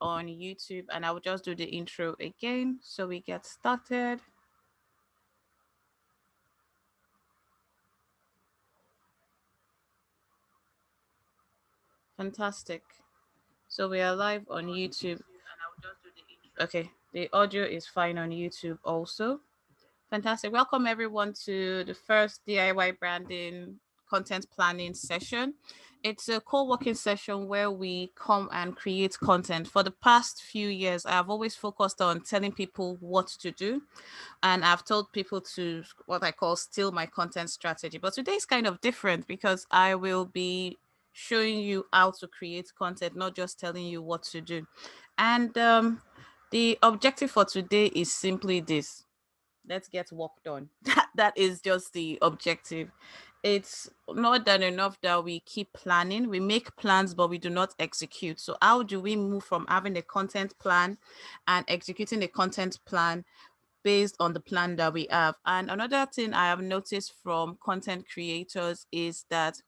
on YouTube, and I will just do the intro again so we get started. Fantastic. So we are live on YouTube. Okay, the audio is fine on YouTube also. Fantastic. Welcome everyone to the first DIY branding content planning session. It's a co-working session where we come and create content. For the past few years, I have always focused on telling people what to do, and I've told people to what I call steal my content strategy. But today is kind of different because I will be showing you how to create content, not just telling you what to do. And the objective for today is simply this: let's get work done. That is just the objective. It's not done enough that we keep planning. We make plans, but we do not execute. So how do we move from having a content plan and executing a content plan based on the plan that we have? And another thing I have noticed from content creators is that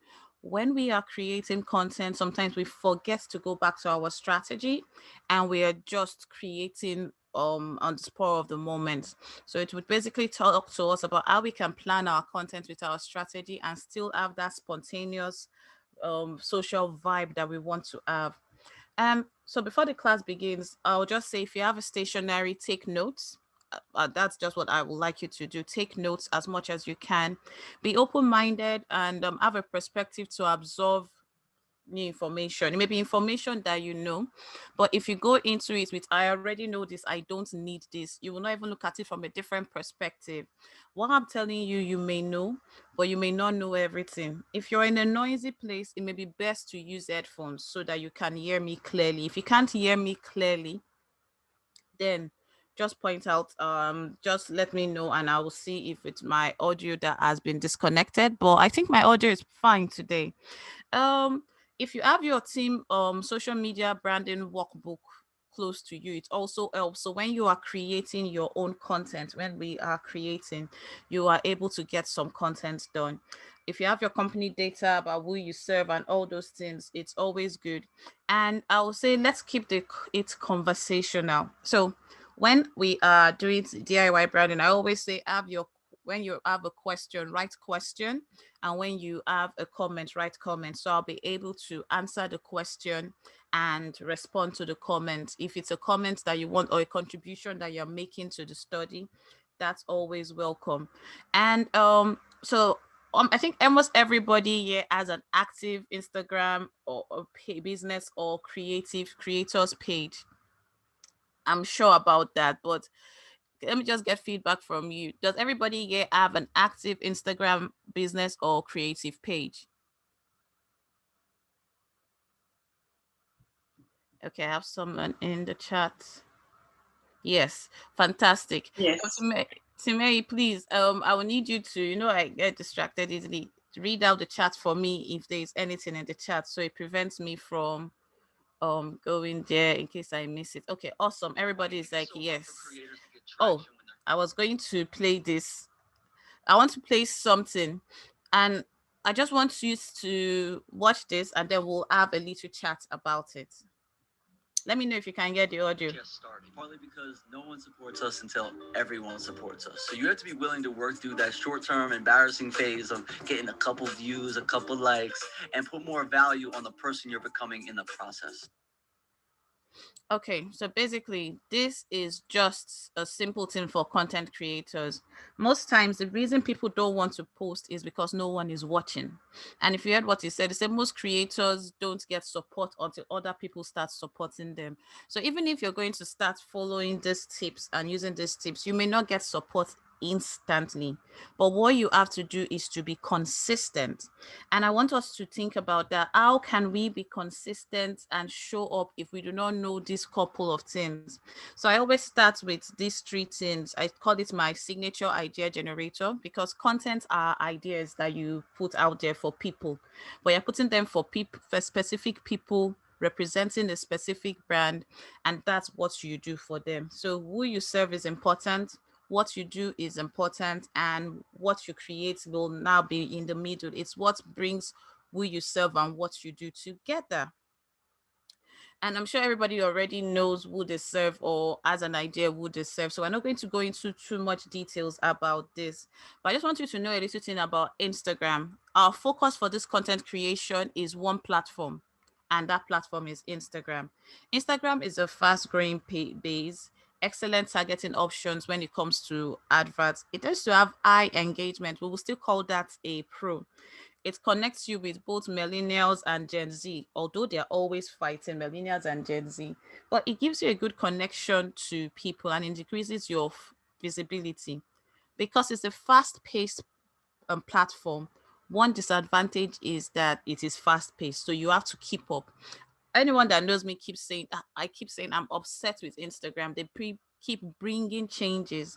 when we are creating content, sometimes we forget to go back to our strategy and we are just creating on the spur of the moment. So it would basically talk to us about how we can plan our content with our strategy and still have that spontaneous social vibe that we want to have. So before the class begins, I'll just say if you have a stationery, take notes. That's just what I would like you to do. Take notes as much as you can. Be open-minded and have a perspective to absorb new information. It may be information that you know, but if you go into it with I already know this, I don't need this, you will not even look at it from a different perspective. What I'm telling you, you may know, but you may not know everything. If you're in a noisy place, it may be best to use headphones so that you can hear me clearly. If you can't hear me clearly, then just point out, just let me know and I will see if it's my audio that has been disconnected, but I think my audio is fine today. If you have your team social media branding workbook close to you, it also helps. So when you are creating your own content, when we are creating, you are able to get some content done. If you have your company data about who you serve and all those things, it's always good. And I will say let's keep it conversational. So when we are doing DIY branding, I always say have your when you have a question, write question, and when you have a comment, write comment. So I'll be able to answer the question and respond to the comment. If it's a comment that you want or a contribution that you're making to the study, that's always welcome. And I think almost everybody here has an active Instagram or business or creative creators page. I'm sure about that, but let me just get feedback from you. Does everybody here have an active Instagram business or creative page? Okay, I have someone in the chat. Yes, fantastic. Yes. Timei, please, I will need you to, I get distracted easily. To read out the chat for me if there is anything in the chat, so it prevents me from going there in case I miss it. Okay, awesome. Everybody is like, yes. Oh, I was going to play this. I want to play something, and I just want you to watch this, and then we'll have a little chat about it. Let me know if you can get the audio. Just started. Partly because no one supports us until everyone supports us. So you have to be willing to work through that short-term embarrassing phase of getting a couple views, a couple likes, and put more value on the person you're becoming in the process. Okay, so basically, this is just a simple thing for content creators. Most times, the reason people don't want to post is because no one is watching. And if you heard what he said, he said most creators don't get support until other people start supporting them. So even if you're going to start following these tips and using these tips, you may not get support instantly. But what you have to do is to be consistent. And I want us to think about that. How can we be consistent and show up if we do not know these couple of things? So I always start with these three things. I call it my signature idea generator because content are ideas that you put out there for people, but you're putting them for people, for specific people representing a specific brand, and that's what you do for them. So who you serve is important, what you do is important, and what you create will now be in the middle. It's what brings who you serve and what you do together. And I'm sure everybody already knows who they serve or has an idea who they serve. So we're not going to go into too much details about this. But I just want you to know a little thing about Instagram. Our focus for this content creation is one platform, and that platform is Instagram. Instagram is a fast growing base, excellent targeting options when it comes to adverts. It tends to have high engagement. We will still call that a pro. It connects you with both millennials and Gen Z, although they're always fighting millennials and Gen Z. But it gives you a good connection to people and it increases your visibility because it's a fast paced platform. One disadvantage is that it is fast paced, so you have to keep up. Anyone that knows me keeps saying, I keep saying I'm upset with Instagram. They keep bringing changes.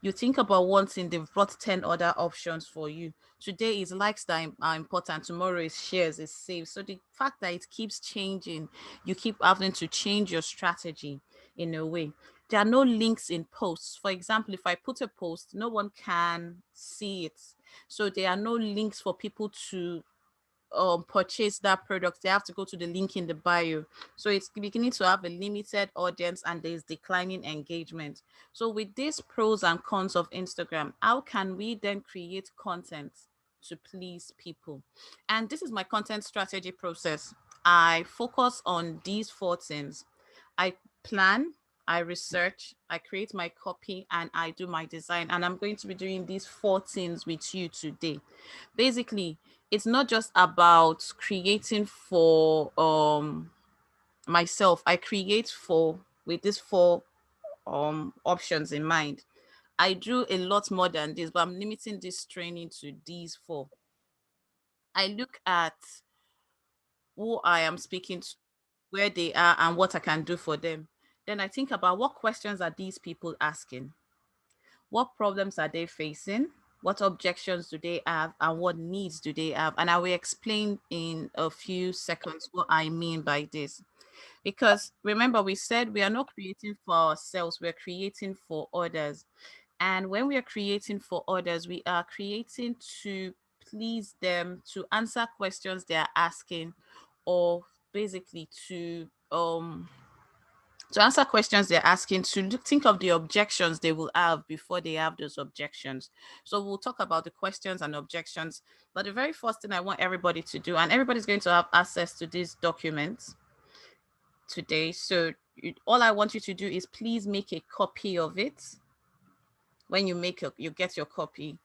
You think about one thing, they've brought 10 other options for you. Today is likes that are important, tomorrow is shares, is saves. So the fact that it keeps changing, you keep having to change your strategy in a way. There are no links in posts. For example, if I put a post, no one can see it. So there are no links for people to purchase that product. They have to go to the link in the bio. So it's beginning to have a limited audience and there's declining engagement. So with these pros and cons of Instagram, how can we then create content to please people? And this is my content strategy process. I focus on these four things. I plan, I research, I create my copy, and I do my design. And I'm going to be doing these four things with you today. Basically, it's not just about creating for myself. I create for with these four options in mind. I do a lot more than this, but I'm limiting this training to these four. I look at who I am speaking to, where they are, and what I can do for them. Then I think about what questions are these people asking? What problems are they facing? What objections do they have? And what needs do they have? And I will explain in a few seconds what I mean by this. Because remember, we said we are not creating for ourselves, we're creating for others. And when we are creating for others, we are creating to please them, to answer questions they are asking, or basically to answer questions they're asking, to think of the objections they will have before they have those objections. So we'll talk about the questions and objections. But the very first thing I want everybody to do, and everybody's going to have access to these documents today. So all I want you to do is please make a copy of it. When you get your copy,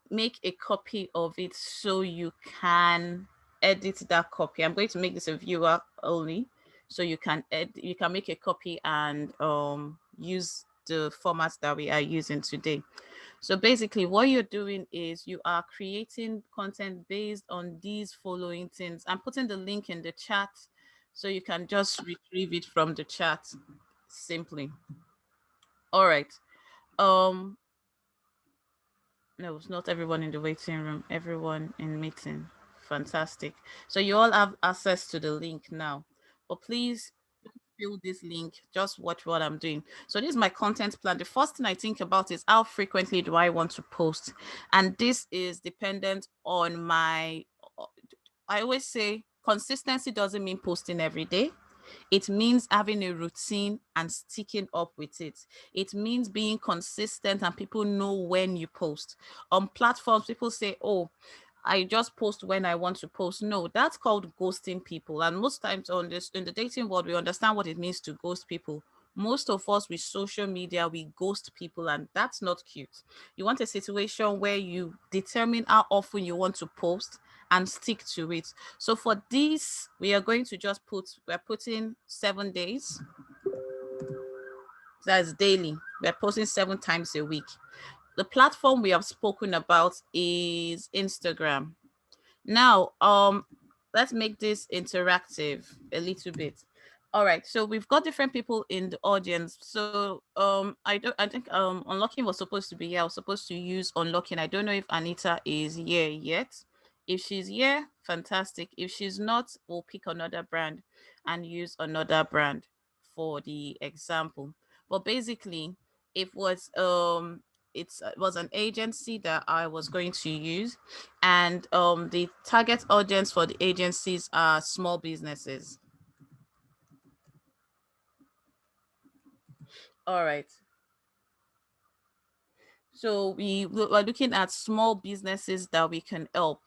make a copy of it so you can edit that copy. I'm going to make this a viewer only, so you can make a copy and use the formats that we are using today. So basically what you're doing is you are creating content based on these following things. I'm putting the link in the chat so you can just retrieve it from the chat simply. All right. Um no, it's not everyone in the waiting room, everyone in meeting. Fantastic. So you all have access to the link now. But please fill this link. Just watch what I'm doing. So this is my content plan. The first thing I think about is how frequently do I want to post? And this is dependent on my I always say consistency doesn't mean posting every day. It means having a routine and sticking up with it. It means being consistent and people know when you post. On platforms, people say, oh, I just post when I want to post. No, that's called ghosting people. And most times on this in the dating world, we understand what it means to ghost people. Most of us with social media, we ghost people, and that's not cute. You want a situation where you determine how often you want to post and stick to it. So for this, we are going to just we're putting 7 days. That's daily. We're posting 7 times a week. The platform we have spoken about is Instagram. Now, let's make this interactive a little bit. All right, so we've got different people in the audience. So I think unlocking was supposed to be here. I was supposed to use unlocking. I don't know if Anita is here yet. If she's here, fantastic. If she's not, we'll pick another brand and use another brand for the example. But basically, it was it was an agency that I was going to use, and the target audience for the agencies are small businesses. All right. So we're looking at small businesses that we can help.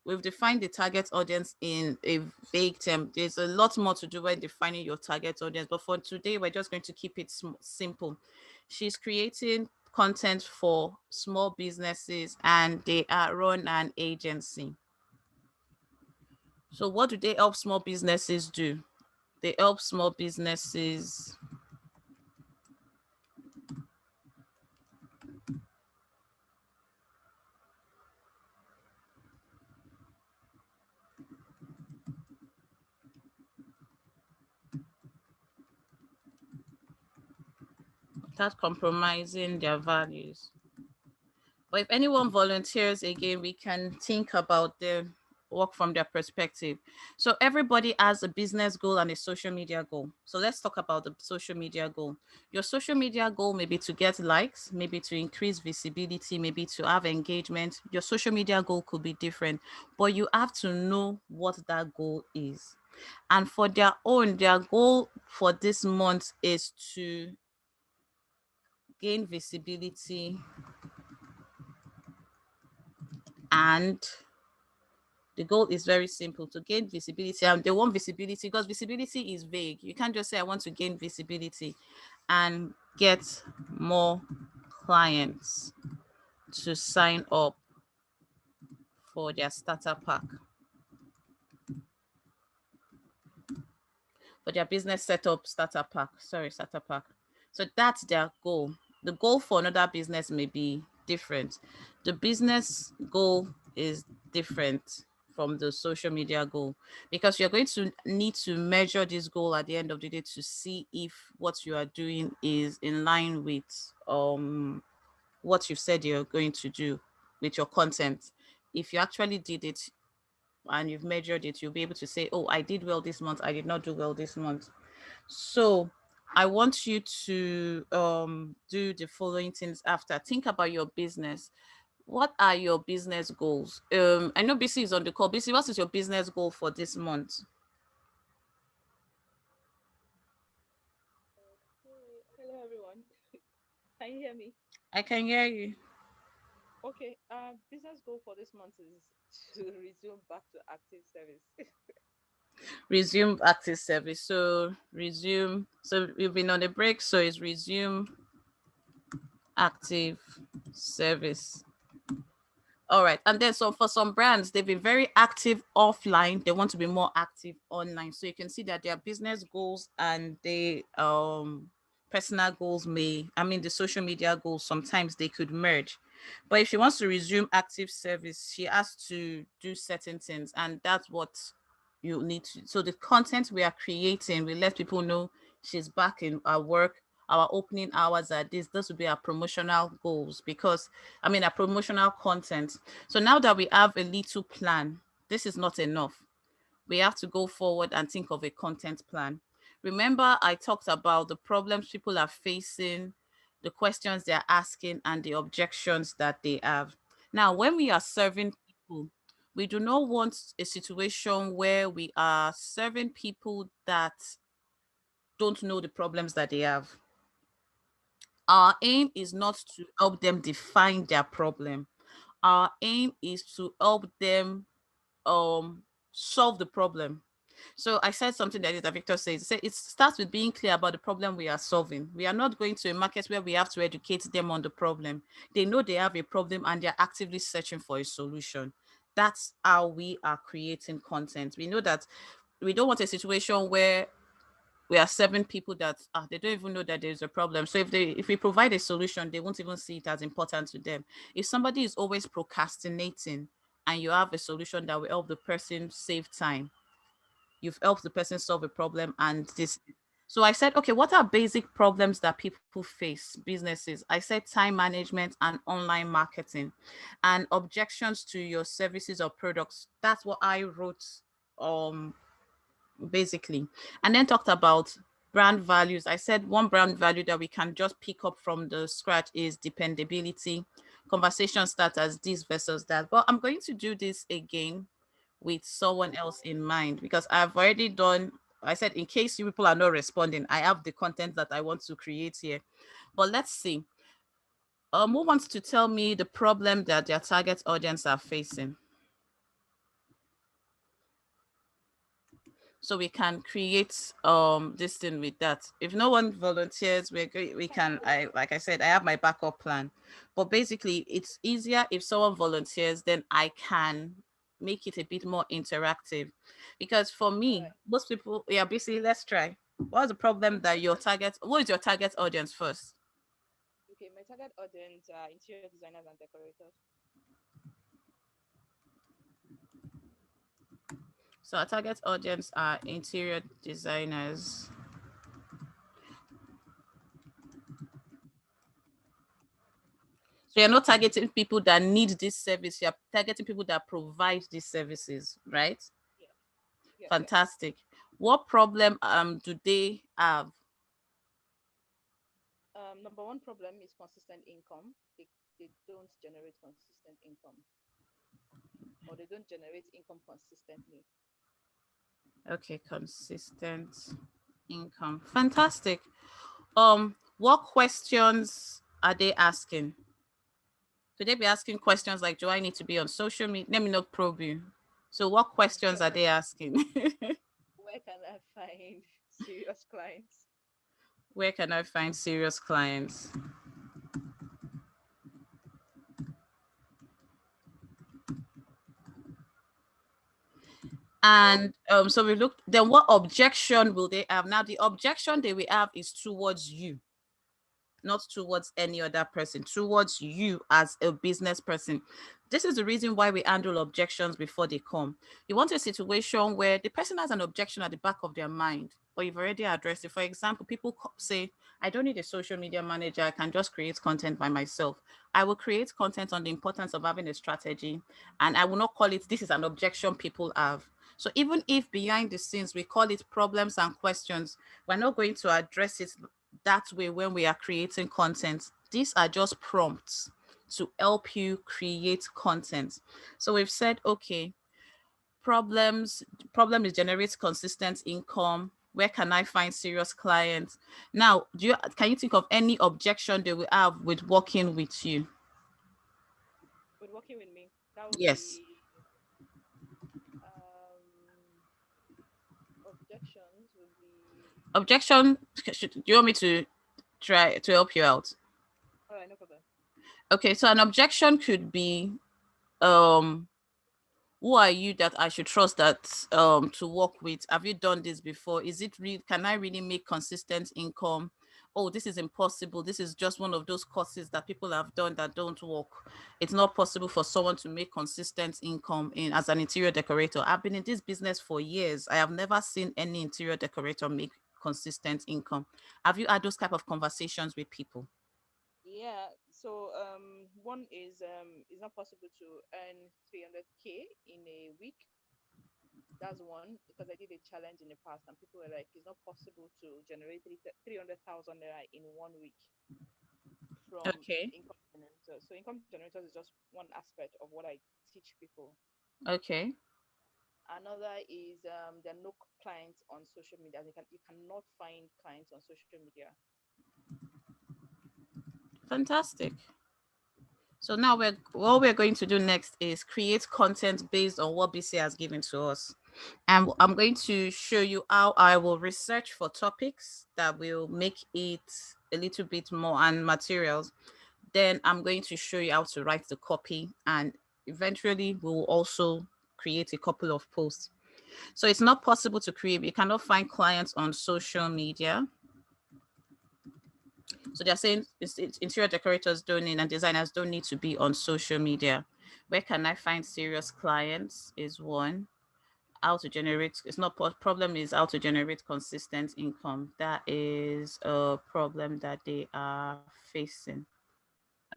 We've defined the target audience in a vague term. There's a lot more to do when defining your target audience, but for today, we're just going to keep it simple. She's creating content for small businesses and they are run an agency. So, what do they help small businesses do? They help small businesses without compromising their values. But if anyone volunteers again, we can think about the work from their perspective. So everybody has a business goal and a social media goal. So let's talk about the social media goal. Your social media goal may be to get likes, maybe to increase visibility, maybe to have engagement. Your social media goal could be different, but you have to know what that goal is. And for their goal for this month is to gain visibility and the goal is very simple to gain visibility. And they want visibility because visibility is vague. You can't just say, I want to gain visibility and get more clients to sign up for their starter pack, for their business setup starter pack. Sorry, starter pack. So that's their goal. The goal for another business may be different. The business goal is different from the social media goal because you're going to need to measure this goal at the end of the day to see if what you are doing is in line with what you've said you're going to do with your content. If you actually did it and you've measured it, you'll be able to say, oh, I did well this month, I did not do well this month. So I want you to do the following things after. Think about your business. What are your business goals? I know BC is on the call. BC, what is your business goal for this month? Hello everyone. Can you hear me? I can hear you. Okay. Business goal for this month is to resume back to active service. Resume active service. So resume. So we've been on a break. So it's resume active service. All right. And then so for some brands, they've been very active offline. They want to be more active online. So you can see that their business goals and the personal goals the social media goals, sometimes they could merge. But if she wants to resume active service, she has to do certain things. And that's what you need to. So the content we are creating, we let people know she's back in our work. Our opening hours are this. This will be our promotional goals because our promotional content. So now that we have a little plan, this is not enough. We have to go forward and think of a content plan. Remember, I talked about the problems people are facing, the questions they're asking, and the objections that they have. Now, when we are serving people, we do not want a situation where we are serving people that don't know the problems that they have. Our aim is not to help them define their problem. Our aim is to help them solve the problem. So I said something that Victor says. It starts with being clear about the problem we are solving. We are not going to a market where we have to educate them on the problem. They know they have a problem and they're actively searching for a solution. That's how we are creating content. We know that we don't want a situation where we are serving people that they don't even know that there's a problem. So if we provide a solution, they won't even see it as important to them. If somebody is always procrastinating and you have a solution that will help the person save time, you've helped the person solve a problem. And this, so I said, okay, what are basic problems that people face, businesses? I said time management and online marketing and objections to your services or products. That's what I wrote basically. And then talked about brand values. I said one brand value that we can just pick up from the scratch is dependability. Conversation start as this versus that. But I'm going to do this again with someone else in mind because I've already done I said, in case you people are not responding, I have the content that I want to create here. But let's see. Who wants to tell me the problem that their target audience are facing? So we can create this thing with that. If no one volunteers, we can, I like I said, I have my backup plan. But basically it's easier if someone volunteers, then I can make it a bit more interactive. Because for me, Alright. most people, yeah, basically let's try. What's the problem that your target, what is your target audience first? Okay, my target audience are interior designers and decorators. So our target audience are interior designers. So you're not targeting people that need this service, you're targeting people that provide these services, right? Yes, yes, yes. Fantastic. What problem do they have? Number one problem is consistent income. They don't generate consistent income, or they don't generate income consistently. Okay, consistent income. Fantastic. What questions are they asking? Could they be asking questions like, do I need to be on social media? Let me not probe you. So what questions are they asking? Where can I find serious clients? Where can I find serious clients? And so we looked, then what objection will they have? Now the objection they will have is towards you, not towards any other person, towards you as a business person. This is the reason why we handle objections before they come. You want a situation where the person has an objection at the back of their mind, but you've already addressed it. For example, people say, I don't need a social media manager, I can just create content by myself. I will create content on the importance of having a strategy, and I will not call it, this is an objection people have. So even if behind the scenes we call it problems and questions, we're not going to address it that way when we are creating content. These are just prompts to help you create content. So we've said, okay, problem is generate consistent income. Where can I find serious clients? Now, can you think of any objection they will have with working with you? With working with me, that would Yes. be um, objections would be. Objection. Do you want me to try to help you out? All right, no problem. Okay, so an objection could be um who are you that I should trust that to work with? Have you done this before? Is it real? Can I really make consistent income? Oh, this is impossible. This is just one of those courses that people have done that don't work. It's not possible for someone to make consistent income in as an interior decorator. I've been in this business for years. I have never seen any interior decorator make consistent income. Have you had those type of conversations with people? Yeah. So one is it's not possible to earn 300K in a week. That's one because I did a challenge in the past and people were like, it's not possible to generate 300,000 naira in 1 week from Okay. income generators. So income generators is just one aspect of what I teach people. Okay. Another is there are no clients on social media. You cannot find clients on social media. Fantastic. So now what we're going to do next is create content based on what BC has given to us. And I'm going to show you how I will research for topics that will make it a little bit more and materials. Then I'm going to show you how to write the copy, and eventually we will also create a couple of posts. So it's not possible to create, you cannot find clients on social media. So they're saying interior decorators don't need and designers don't need to be on social media. Where can I find serious clients is one. How to generate, it's not problem is how to generate consistent income. That is a problem that they are facing.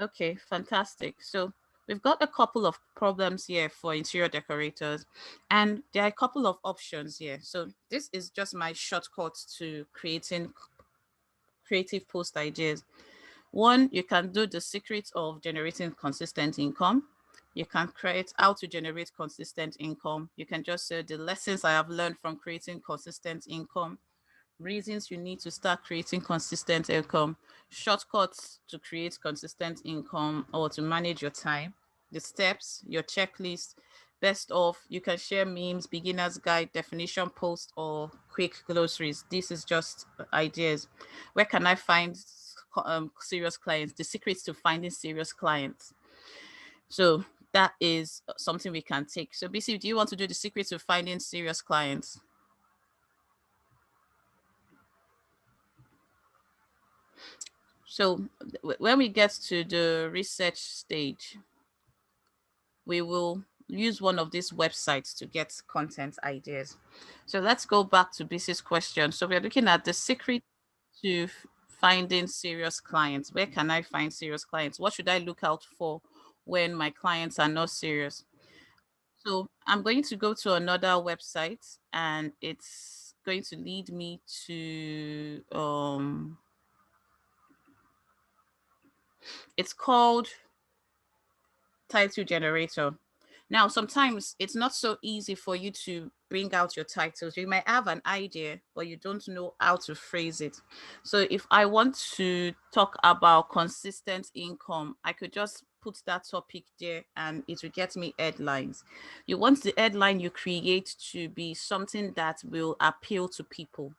Okay, fantastic. So we've got a couple of problems here for interior decorators, and there are a couple of options here. So this is just my shortcut to creating creative post ideas. One, you can do the secret of generating consistent income. You can create how to generate consistent income. You can just say the lessons I have learned from creating consistent income, reasons you need to start creating consistent income, shortcuts to create consistent income or to manage your time, the steps, your checklist. Best of, you can share memes, beginner's guide, definition post, or quick glossaries. This is just ideas. Where can I find serious clients? The secrets to finding serious clients. So that is something we can take. So BC, do you want to do the secrets to finding serious clients? So when we get to the research stage, we will use one of these websites to get content ideas. So let's go back to BC's question. So we're looking at the secret to finding serious clients. Where can I find serious clients? What should I look out for when my clients are not serious? So I'm going to go to another website and it's going to lead me to it's called Title Generator. Now, sometimes it's not so easy for you to bring out your titles. You might have an idea, but you don't know how to phrase it. So, if I want to talk about consistent income, I could just put that topic there and it will get me headlines. You want the headline you create to be something that will appeal to people.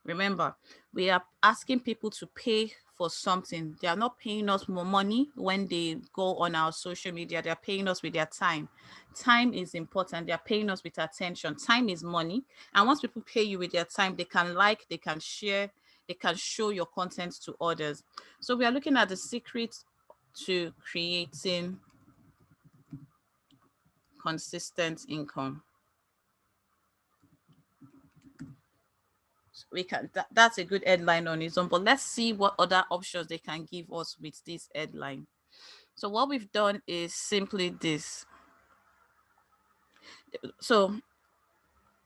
Remember, we are asking people to pay for something. They are not paying us more money when they go on our social media. They are paying us with their time. Time is important. They are paying us with attention. Time is money. And once people pay you with their time, they can like, they can share, they can show your content to others. So we are looking at the secret to creating consistent income. We can that's a good headline on its own, but let's see what other options they can give us with this headline. So what we've done is simply this. So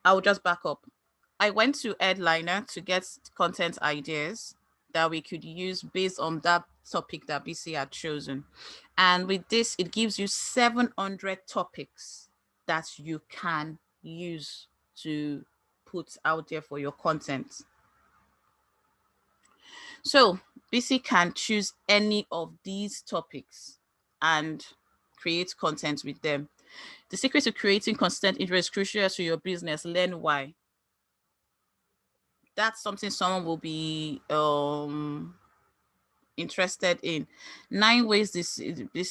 I'll just back up. I went to Headliner to get content ideas that we could use based on that topic that BC had chosen. And with this, it gives you 700 topics that you can use to put out there for your content. So BC can choose any of these topics and create content with them. The secret to creating consistent interest is crucial to your business. Learn why. That's something someone will be interested in. 9 ways this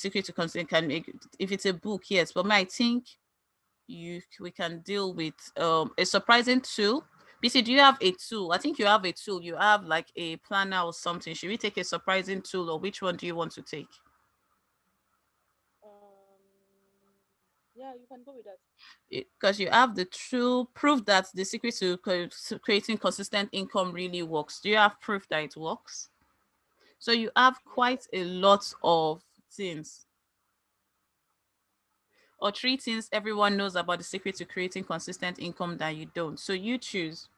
secret to consistent can make. If it's a book, yes, but I think we can deal with a surprising tool. BC, do you have a tool? I think you have a tool. You have like a planner or something. Should we take a surprising tool, or which one do you want to take? Yeah, you can go with that. Because you have the true proof that the secret to creating consistent income really works. Do you have proof that it works? So you have quite a lot of things, or 3 things everyone knows about the secret to creating consistent income that you don't. So you choose.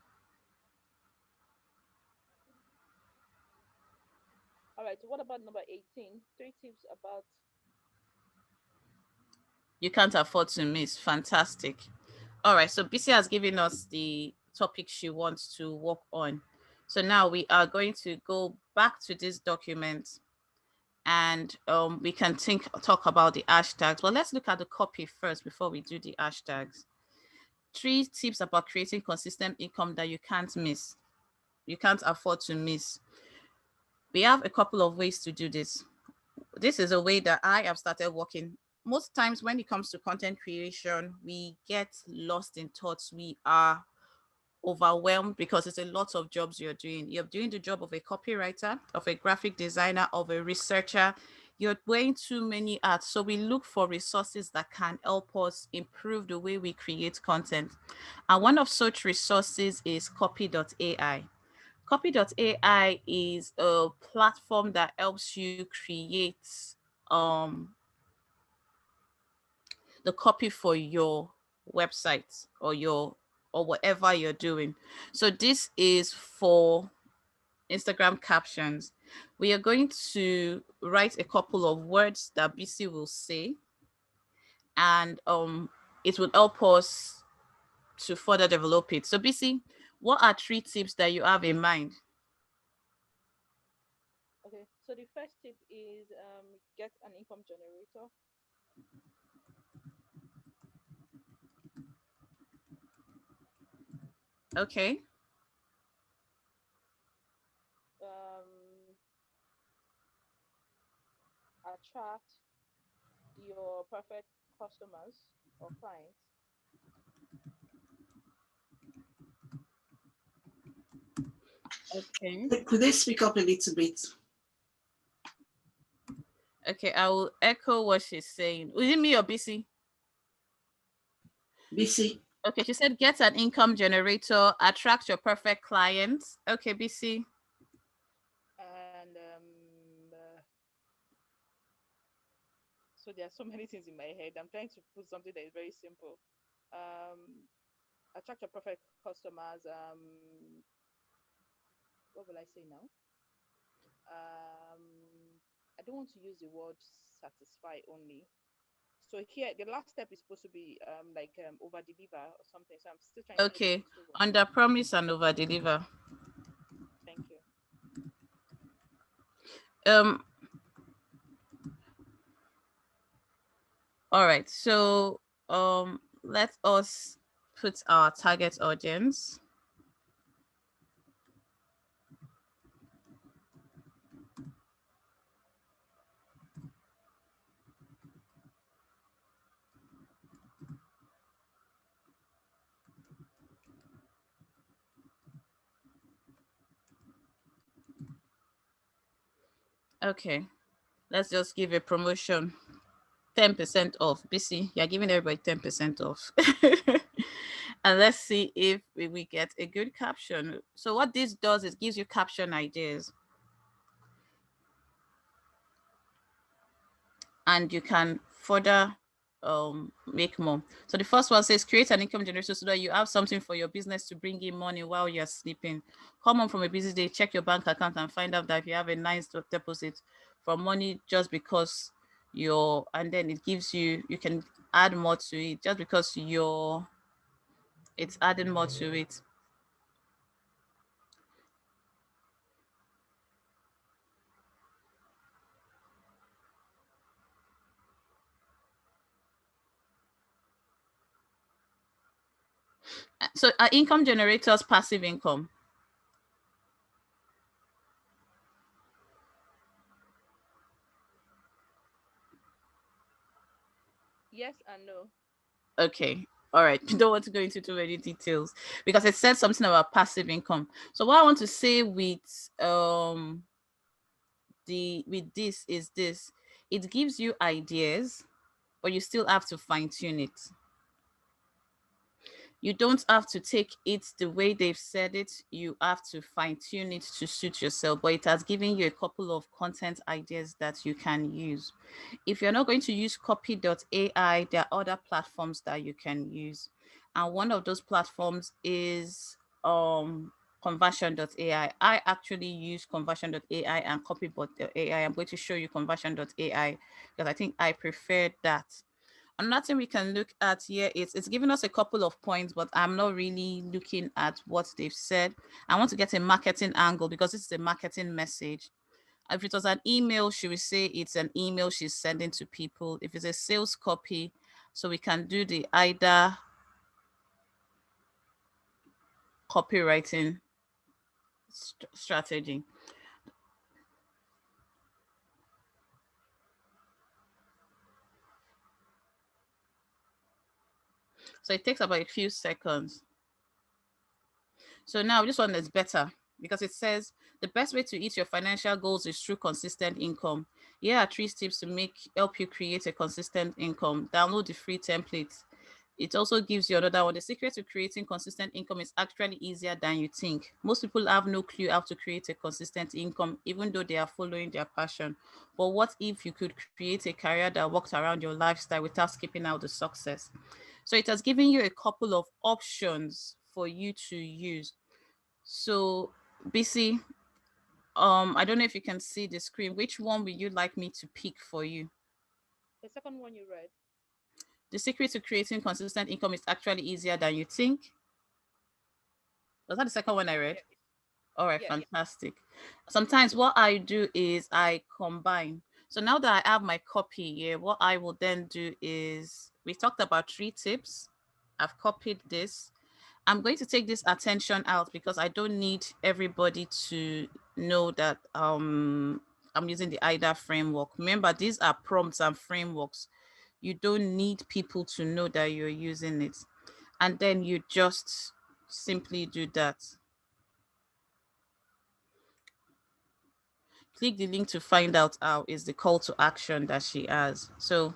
All right. So what about number 18? 3 tips about. You can't afford to miss. Fantastic. All right. So BC has given us the topic she wants to work on. So now we are going to go back to this document and we can talk about the hashtags. Well, let's look at the copy first before we do the hashtags. 3 tips about creating consistent income that you can't miss. You can't afford to miss. We have a couple of ways to do this. This is a way that I have started working. Most times when it comes to content creation, we get lost in thoughts. We are overwhelmed because it's a lot of jobs you're doing. You're doing the job of a copywriter, of a graphic designer, of a researcher. You're wearing too many hats. So we look for resources that can help us improve the way we create content. And one of such resources is copy.ai. Copy.ai is a platform that helps you create um, the copy for your website or whatever you're doing. So this is for Instagram captions. We are going to write a couple of words that BC will say, and it would help us to further develop it. So BC, what are 3 tips that you have in mind? Okay, so the first tip is get an income generator. Okay. Um, Attract your perfect customers or clients. Okay. Could they speak up a little bit? Okay, I will echo what she's saying. Was it me or BC? BC. Okay, she said get an income generator, attract your perfect clients. Okay, BC. And so there are so many things in my head. I'm trying to put something that is very simple. Um, Attract your perfect customers. What will I say now? I don't want to use the word satisfy only. So here, the last step is supposed to be like over deliver or something. So I'm still trying to put it Okay, into words. under promise and over deliver. Thank you. Um. All right. So let us put our target audience. Okay. Let's just give a promotion. 10% off. BC, you're giving everybody 10% off. And let's see if we get a good caption. So what this does is gives you caption ideas. And you can further make more. So the first one says create an income generator so that you have something for your business to bring in money while you're sleeping. Come home from a busy day, check your bank account and find out that if you have a nice deposit for money just because you're, and then it gives you, you can add more to it just because you're, it's adding more to it. So are income generators passive income? Yes and no. Okay. All right. You don't want to go into too many details because it said something about passive income. So what I want to say with this is this. It gives you ideas, but you still have to fine tune it. You don't have to take it the way they've said it. You have to fine tune it to suit yourself, but it has given you a couple of content ideas that you can use. If you're not going to use copy.ai, there are other platforms that you can use. And one of those platforms is conversion.ai. I actually use conversion.ai and copy.ai. I'm going to show you conversion.ai because I think I prefer that. Another thing we can look at here is it's giving us a couple of points, but I'm not really looking at what they've said. I want to get a marketing angle because this is a marketing message. If it was an email, she would say it's an email she's sending to people. If it's a sales copy, so we can do the either copywriting strategy. So it takes about a few seconds. So now this one is better because it says the best way to hit your financial goals is through consistent income. Here are 3 tips to help you create a consistent income. Download the free template. It also gives you another one. The secret to creating consistent income is actually easier than you think. Most people have no clue how to create a consistent income, even though they are following their passion. But what if you could create a career that works around your lifestyle without skipping out the success? So it has given you a couple of options for you to use. So BC, I don't know if you can see the screen. Which one would you like me to pick for you? The second one you read. The secret to creating consistent income is actually easier than you think. Was that the second one I read? All right, Yeah. fantastic. Sometimes what I do is I combine. So now that I have my copy here, what I will then do is we talked about 3 tips. I've copied this. I'm going to take this attention out because I don't need everybody to know that I'm using the IDA framework. Remember, these are prompts and frameworks. You don't need people to know that you're using it. And then you just simply do that. Click the link to find out how is the call to action that she has. So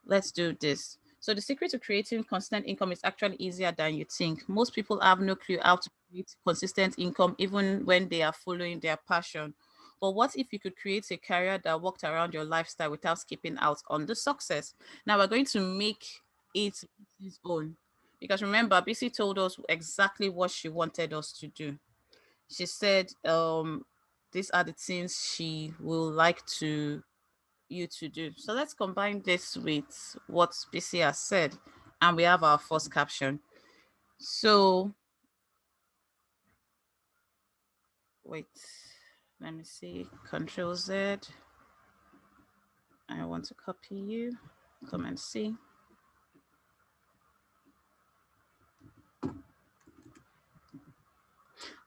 let's do this. So the secret to creating consistent income is actually easier than you think. Most people have no clue how to create consistent income even when they are following their passion. But what if you could create a career that worked around your lifestyle without skipping out on the success? Now we're going to make it his own. Because remember, BC told us exactly what she wanted us to do. She said, these are the things she will like to you to do. So let's combine this with what BC has said, and we have our first caption. So wait, let me see. Control Z. I want to copy you. Come and see.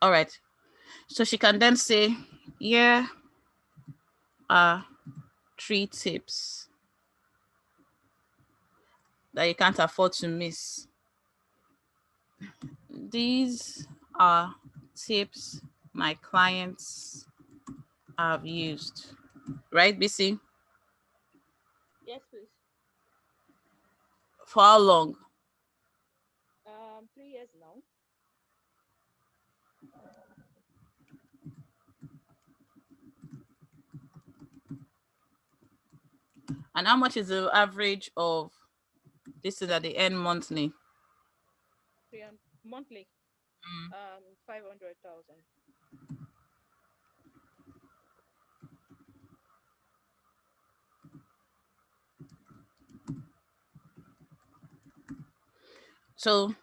All right. So she can then say, yeah, 3 tips that you can't afford to miss. These are tips my clients have used. Right, BC? Yes, please. For how long? 3 years now. And how much is the average of this is at the end monthly? Monthly. 500,000. So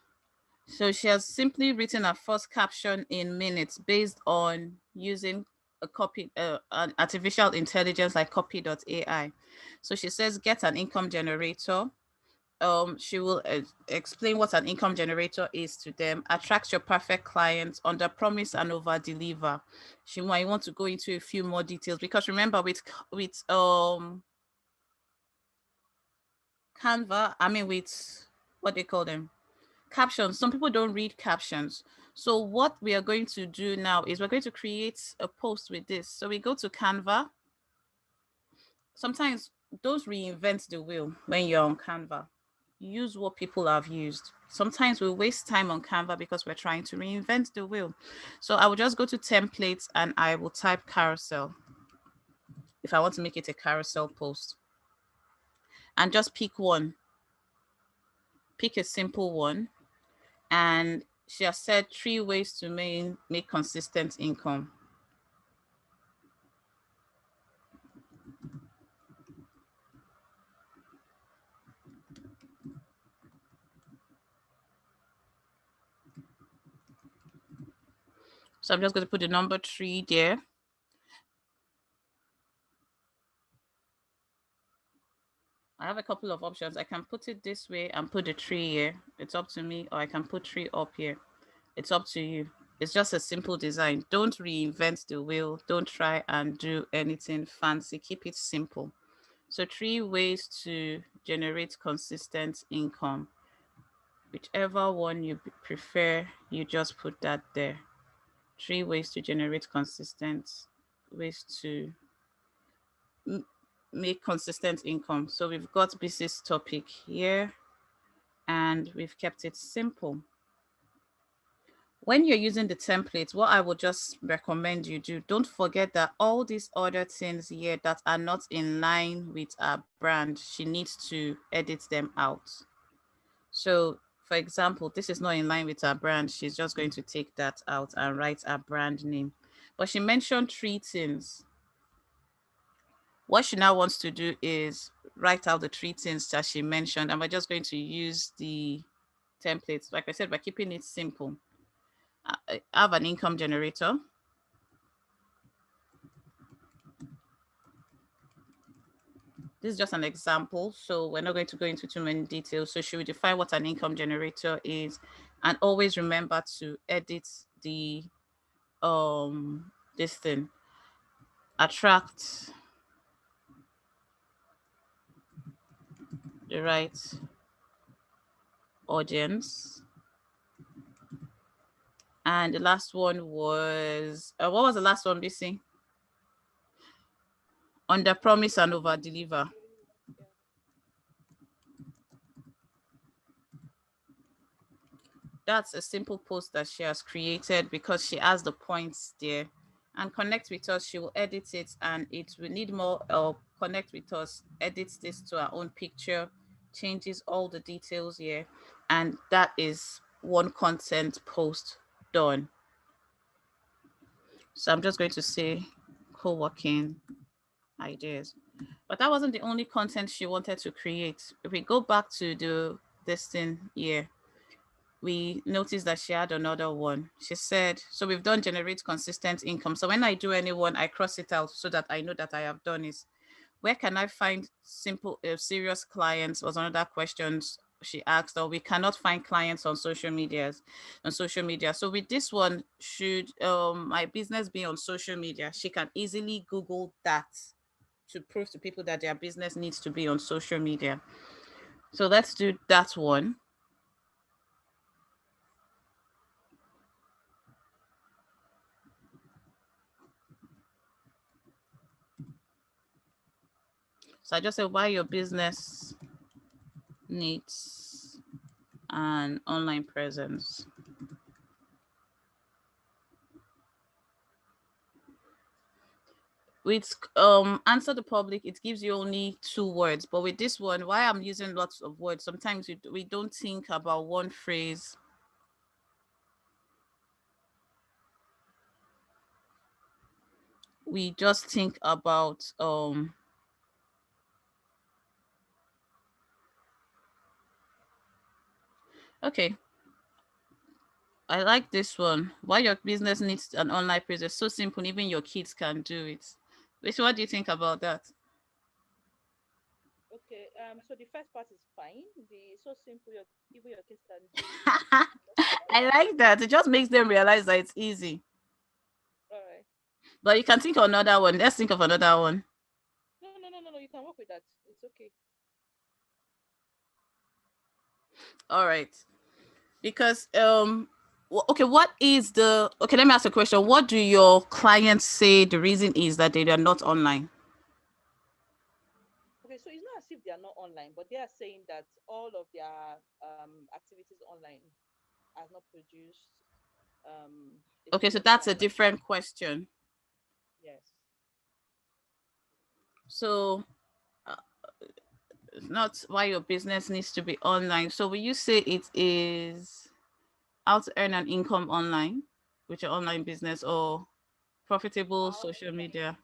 she has simply written a first caption in minutes based on using a copy an artificial intelligence like copy.ai. So she says get an income generator. She will explain what an income generator is to them, attract your perfect clients, under promise and over deliver. She might want to go into a few more details because remember with Canva, I mean with what they call them, captions. Some people don't read captions. So what we are going to do now is we're going to create a post with this. So we go to Canva. Sometimes don't reinvent the wheel when you're on Canva. Use what people have used. Sometimes we waste time on Canva because we're trying to reinvent the wheel. So I will just go to templates and I will type carousel if I want to make it a carousel post. And just pick one. Pick a simple one. And she has said 3 ways to make consistent income. So I'm just going to put the number 3 there. I have a couple of options. I can put it this way and put the 3 here. It's up to me. Or I can put 3 up here. It's up to you. It's just a simple design. Don't reinvent the wheel. Don't try and do anything fancy. Keep it simple. So 3 ways to generate consistent income. Whichever one you prefer, you just put that there. 3 ways to generate consistent ways to make consistent income. So we've got business topic here and we've kept it simple. When you're using the template, what I would just recommend you do, don't forget that all these other things here that are not in line with our brand, she needs to edit them out. So for example, this is not in line with our brand. She's just going to take that out and write our brand name. But she mentioned 3 things. What she now wants to do is write out the three things that she mentioned, and we're just going to use the templates. Like I said, by keeping it simple. I have an income generator. This is just an example, so we're not going to go into too many details. So should we define what an income generator is, and always remember to edit the this thing, attract the right audience. And the last one was what was the last one, BC? Under promise and over deliver. That's a simple post that she has created because she has the points there. And connect with us, she will edit it, and it will need more connect with us, edits this to our own picture, changes all the details here, and that is one content post done. So I'm just going to say co-working ideas. But that wasn't the only content she wanted to create. If we go back to this thing here, we noticed that she had another one. She said, so we've done generate consistent income. So when I do anyone, I cross it out so that I know that I have done it. Where can I find simple, serious clients was another question she asked. Or we cannot find clients on social media. So with this one, should my business be on social media? She can easily Google that to prove to people that their business needs to be on social media. So let's do that one. So I just said why your business needs an online presence. With answer the public, it gives you only 2 words, but with this one, why I'm using lots of words, sometimes we don't think about one phrase. We just think about okay, I like this one. Why your business needs an online presence. So simple, even your kids can do it. Which, what do you think about that? Okay, so the first part is fine. The so simple, even your kids can do it. I like that. It just makes them realize that it's easy. All right. But you can think of another one. Let's think of another one. No. You can work with that. It's okay. All right. Because okay, what is the okay, let me ask a question. What do your clients say the reason is that they are not online? Okay, so it's not as if they are not online, but they are saying that all of their activities online has not produced a Okay, so serious that's a client. different question. Yes. So it's not why your business needs to be online. So will you say it is how to earn an income online with your online business, or profitable How social media?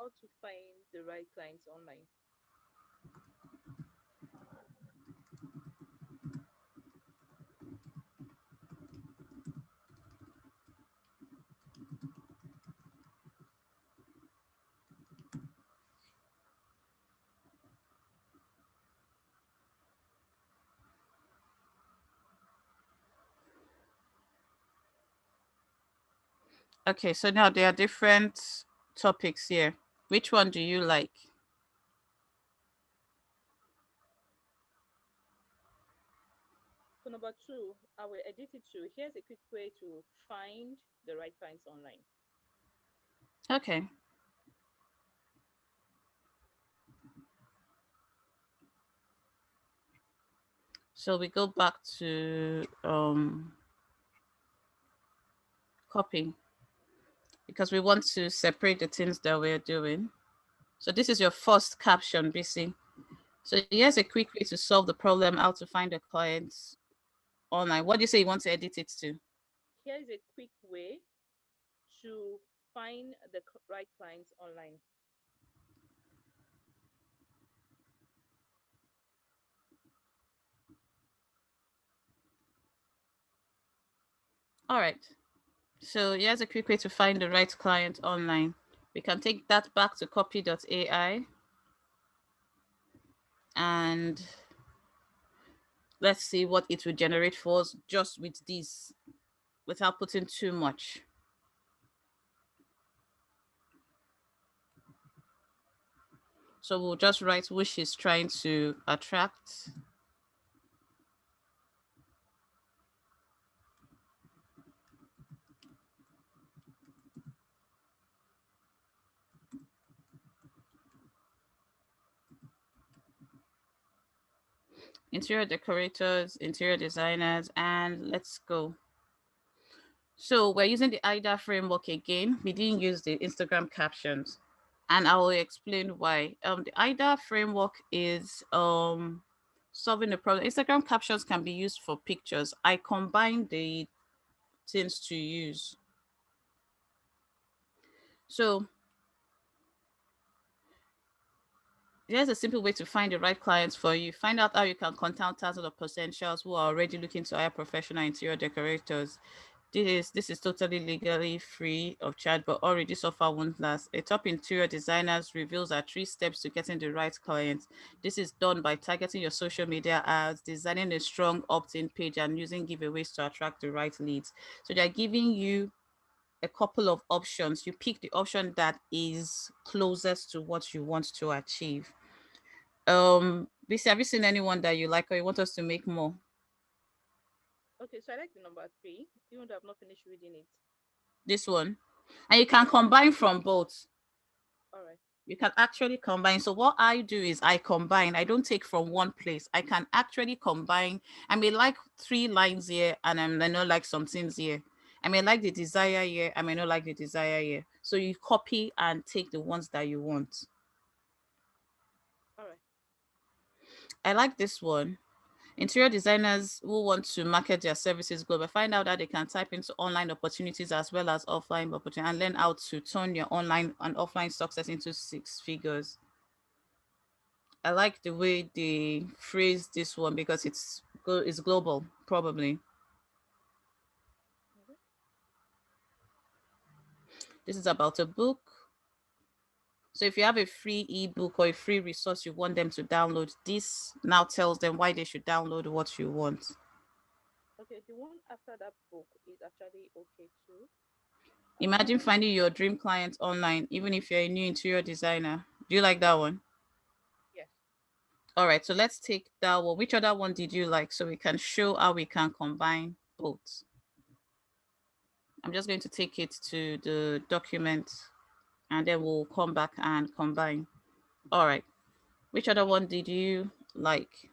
how to find the right clients online? Okay, so now there are different topics here. Which one do you like? So number two, I will edit it to here's a quick way to find the right clients online. Okay. So we go back to copy because we want to separate the things that we're doing. So this is your first caption, BC. So here's a quick way to solve the problem, how to find a client online. What do you say you want to edit it to? Here is a quick way to find the right clients online. All right. So here's a quick way to find the right client online. We can take that back to copy.ai and let's see what it will generate for us just with this without putting too much. So we'll just write who she's trying to attract. Interior decorators, interior designers, and let's go. So we're using the IDA framework again. We didn't use the Instagram captions, and I will explain why. The IDA framework is solving the problem. Instagram captions can be used for pictures. I combine the things to use. So here's a simple way to find the right clients for you. Find out how you can contact thousands of potentials who are already looking to hire professional interior decorators. This is totally legally free of charge, but already so far won't last. A top interior designers reveals our 3 steps to getting the right clients. This is done by targeting your social media ads, designing a strong opt-in page, and using giveaways to attract the right leads. So they're giving you a couple of options. You pick the option that is closest to what you want to achieve. BC, have you seen anyone that you like or you want us to make more? Okay, so I like the number 3, even though I've not finished reading it. This one. And you can combine from both. All right. You can actually combine. So what I do is I combine. I don't take from one place. I can actually combine. I may like 3 lines here and I may not like some things here. I may like the desire here. I may not like the desire here. So you copy and take the ones that you want. All right. I like this one. Interior designers who want to market their services globally find out that they can type into online opportunities as well as offline opportunities and learn how to turn your online and offline success into 6 figures. I like the way they phrase this one because it's global, probably. Mhm. This is about a book. So if you have a free ebook or a free resource you want them to download, this now tells them why they should download what you want. Okay, the one after that book is actually okay too. Imagine finding your dream client online, even if you're a new interior designer. Do you like that one? Yes. All right, so let's take that one. Which other one did you like so we can show how we can combine both? I'm just going to take it to the document and then we'll come back and combine. All right. Which other one did you like?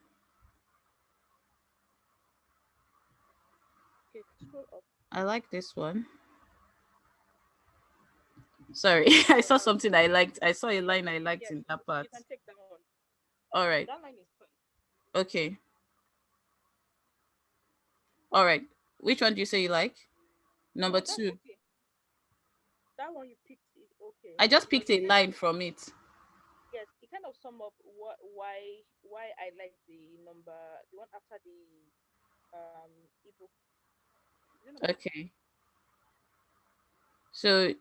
Okay, scroll up. I like this one. Sorry, I saw something I liked. I saw a line I liked Yes, in that part. you can take that one. All So right. that line is fine. Okay. All right. Which one do you say you like? Number No, that's 2. okay. That one you picked is okay I just because picked a line from it. yes, it kind of sum up why I like the one after the ebook. Is it number 2? Okay. So,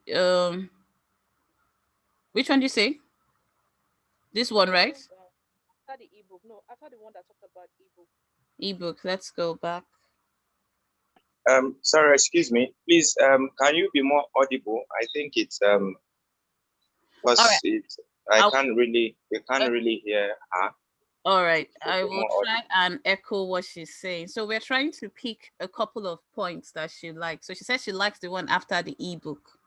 which one do you say? This one, I right? said after the ebook. No, after the one that talked about ebook. Ebook. Let's go back. Sorry, excuse me. Please, can you be more audible? I think it's All because right. we can't Okay. really hear her. All right. So I be will more try audible. and echo what she's saying. So we're trying to pick a couple of points that she likes. So she says she likes the one after the ebook.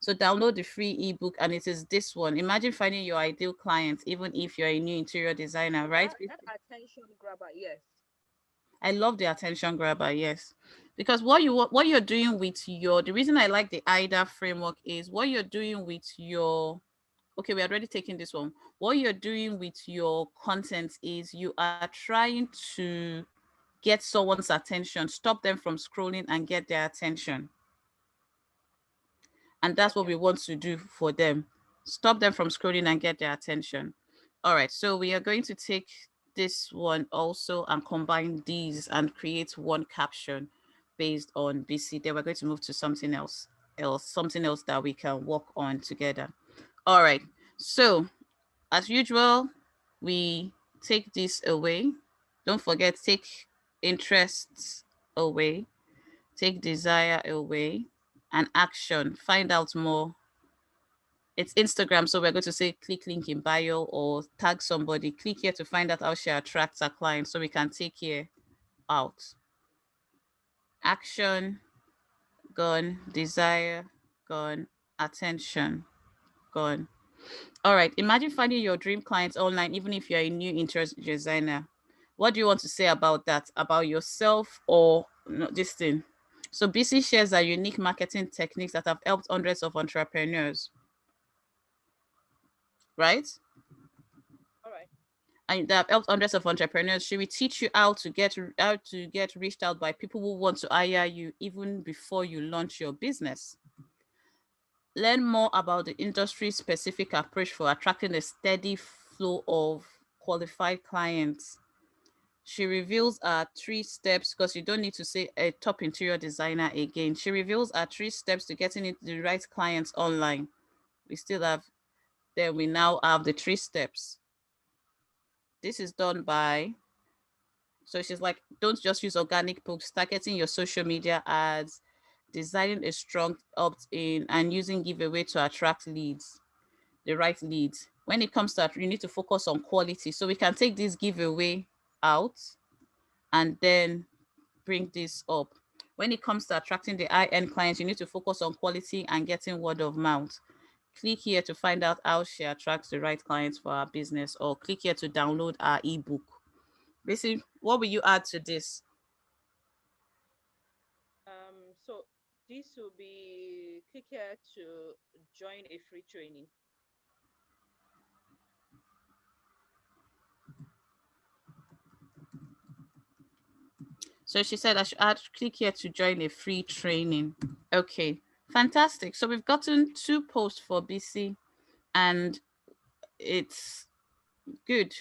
So download the free ebook and it is this one. Imagine finding your ideal client, even if you're a new interior designer, right? That attention grabber, yes. I love the attention grabber, yes. Because what you're doing with your the reason I like the IDA framework is what you're doing with your okay, we're already taking this one. What you're doing with your content is you are trying to get someone's attention, stop them from scrolling and get their attention. And that's what Yeah. we want to do for them. Stop them from scrolling and get their attention. All right, so we are going to take this one also and combine these and create one caption. based on BC. Then we're going to move to something else that we can work on together. All right. So as usual, we take this away. Don't forget, take interests away, take desire away, and action. Find out more. It's Instagram, so we're going to say click link in bio or tag somebody. Click here to find out how she attracts her clients so we can take here out. Action, gone. Desire, gone. Attention, gone. All right. Imagine finding your dream clients online, even if you're a new interior designer. What do you want to say about that? About yourself or this thing? So BC shares are unique marketing techniques that have helped hundreds of entrepreneurs, right? All right. And that have helped hundreds of entrepreneurs. She will teach you how to get reached out by people who want to hire you even before you launch your business. Learn more about the industry-specific approach for attracting a steady flow of qualified clients. She reveals her 3 steps because you don't need to say a top interior designer again. She reveals her 3 steps to getting into the right clients online. We now have the 3 steps. This is done by, so she's like, don't just use organic posts, targeting your social media ads, designing a strong opt-in, and using giveaway to attract leads, the right leads. When it comes to that, you need to focus on quality. So we can take this giveaway out and then bring this up. When it comes to attracting the high-end clients, you need to focus on quality and getting word of mouth. Click here to find out how she attracts the right clients for our business, or click here to download our ebook. Basically, what will you add to this? So this will be click here to join a free training. So she said I should click here to join a free training. Okay, fantastic. So we've gotten 2 posts for BC and it's good.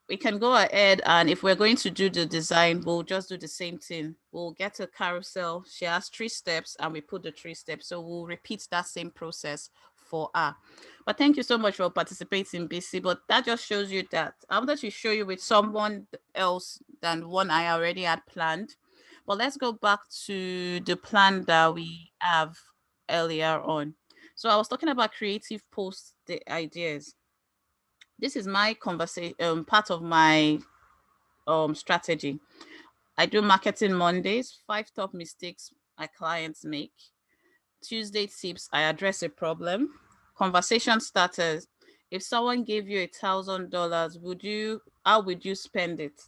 We can go ahead, and if we're going to do the design, we'll just do the same thing. We'll get a carousel. She has 3 steps and we put the 3 steps. So we'll repeat that same process for her. But thank you so much for participating, BC. But that just shows you that I wanted to show you with someone else than one I already had planned. But let's go back to the plan that we have earlier on. So I was talking about creative post the ideas. This is my conversation, part of my strategy. I do marketing Mondays, 5 top mistakes my clients make. Tuesday tips, I address a problem. Conversation starters. If someone gave you $1,000, how would you spend it?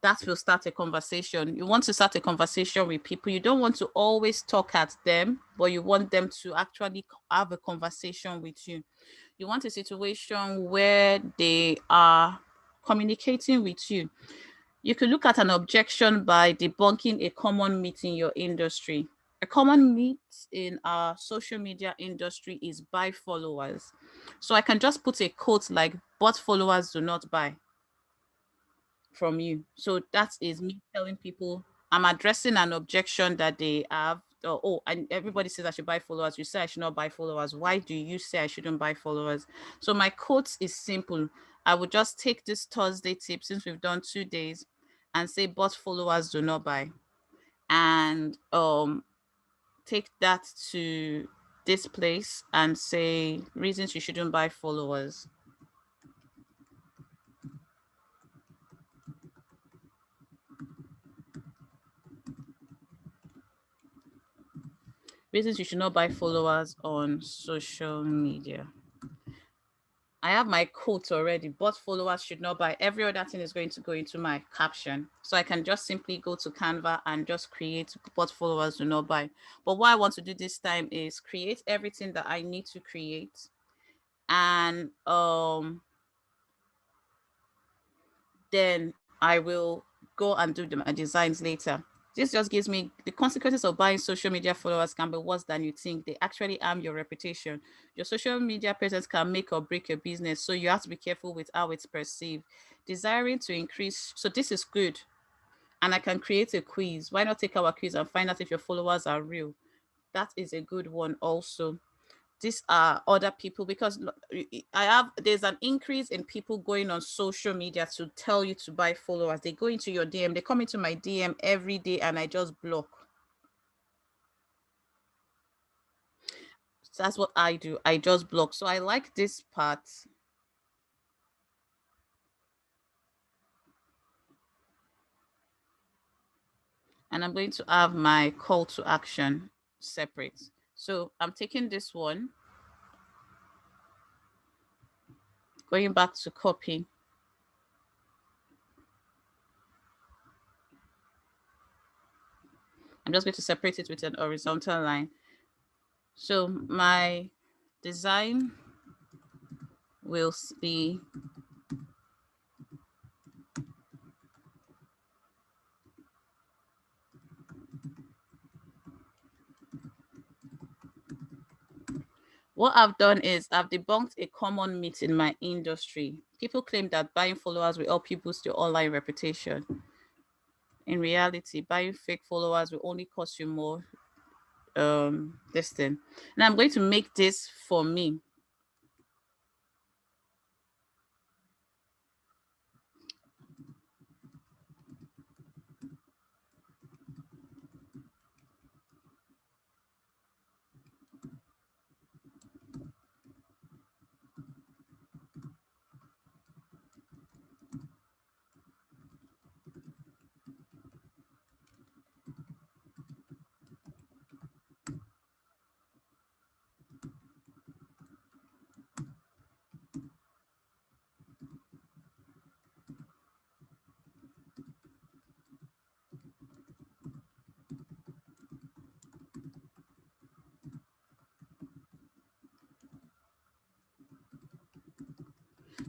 That will start a conversation. You want to start a conversation with people. You don't want to always talk at them, but you want them to actually have a conversation with you. You want a situation where they are communicating with you. You could look at an objection by debunking a common myth in your industry. A common myth in our social media industry is buy followers. So I can just put a quote like, but followers do not buy from you. So that is me telling people I'm addressing an objection that they have. And everybody says I should buy followers. You say I should not buy followers. Why do you say I shouldn't buy followers? So my quote is simple. I would just take this Thursday tip since we've done 2 days and say, but followers do not buy. And take that to this place and say reasons you shouldn't buy followers. Reasons you should not buy followers on social media. I have my quote already, but followers should not buy. Every other thing is going to go into my caption. So I can just simply go to Canva and just create but followers do not buy. But what I want to do this time is create everything that I need to create. And then I will go and do my designs later. This just gives me the consequences of buying social media followers can be worse than you think. They actually harm your reputation. Your social media presence can make or break your business. So you have to be careful with how it's perceived. Desiring to increase. So this is good. And I can create a quiz. Why not take our quiz and find out if your followers are real? That is a good one also. These are other people, because there's an increase in people going on social media to tell you to buy followers. They go into your DM, they come into my DM every day, and I just block. So that's what I do. I just block. So I like this part. And I'm going to have my call to action separate. So I'm taking this one, going back to copy. I'm just going to separate it with an horizontal line. So my design will be what I've done is I've debunked a common myth in my industry. People claim that buying followers will help you boost your online reputation. In reality, buying fake followers will only cost you more. This thing. And I'm going to make this for me.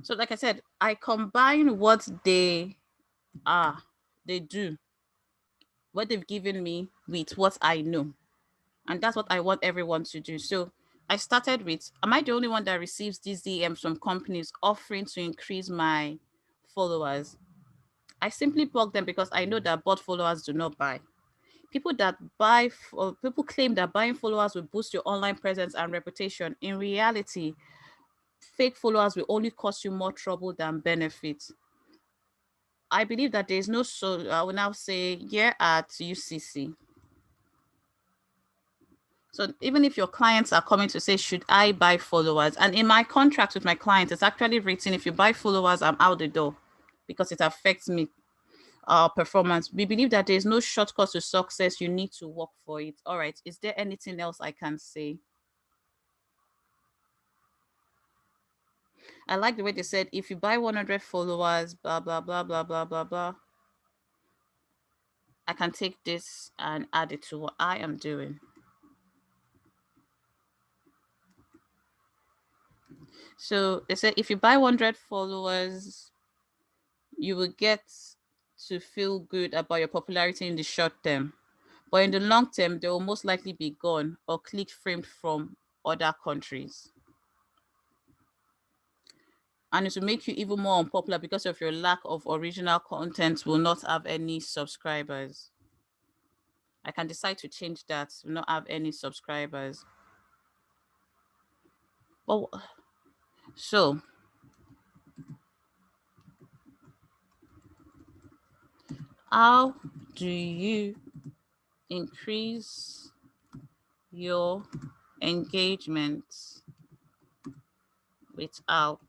So, like I said, I combine what they do, what they've given me with what I know. And that's what I want everyone to do. So I started with, am I the only one that receives these DMs from companies offering to increase my followers? I simply block them because I know that bot followers do not buy. People that buy, or people claim that buying followers will boost your online presence and reputation. In reality, fake followers will only cost you more trouble than benefit. I believe that there is no, so I will now say here at UCC. So even if your clients are coming to say, should I buy followers? And in my contract with my clients, it's actually written, if you buy followers, I'm out the door because it affects me, performance. We believe that there is no shortcut to success. You need to work for it. All right. Is there anything else I can say? I like the way they said, if you buy 100 followers, blah, blah, blah, blah, blah, blah, blah. I can take this and add it to what I am doing. So they said, if you buy 100 followers, you will get to feel good about your popularity in the short term. But in the long term, they will most likely be gone or click framed from other countries. And it will make you even more unpopular because of your lack of original content, will not have any subscribers. I can decide to change that, will not have any subscribers. Well, so how do you increase your engagement without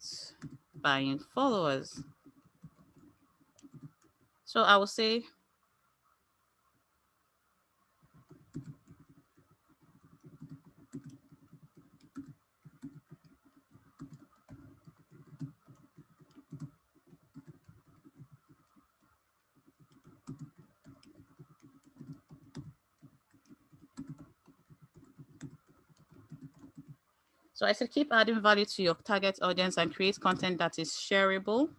buying followers? So I will say, so I said, keep adding value to your target audience and create content that is shareable.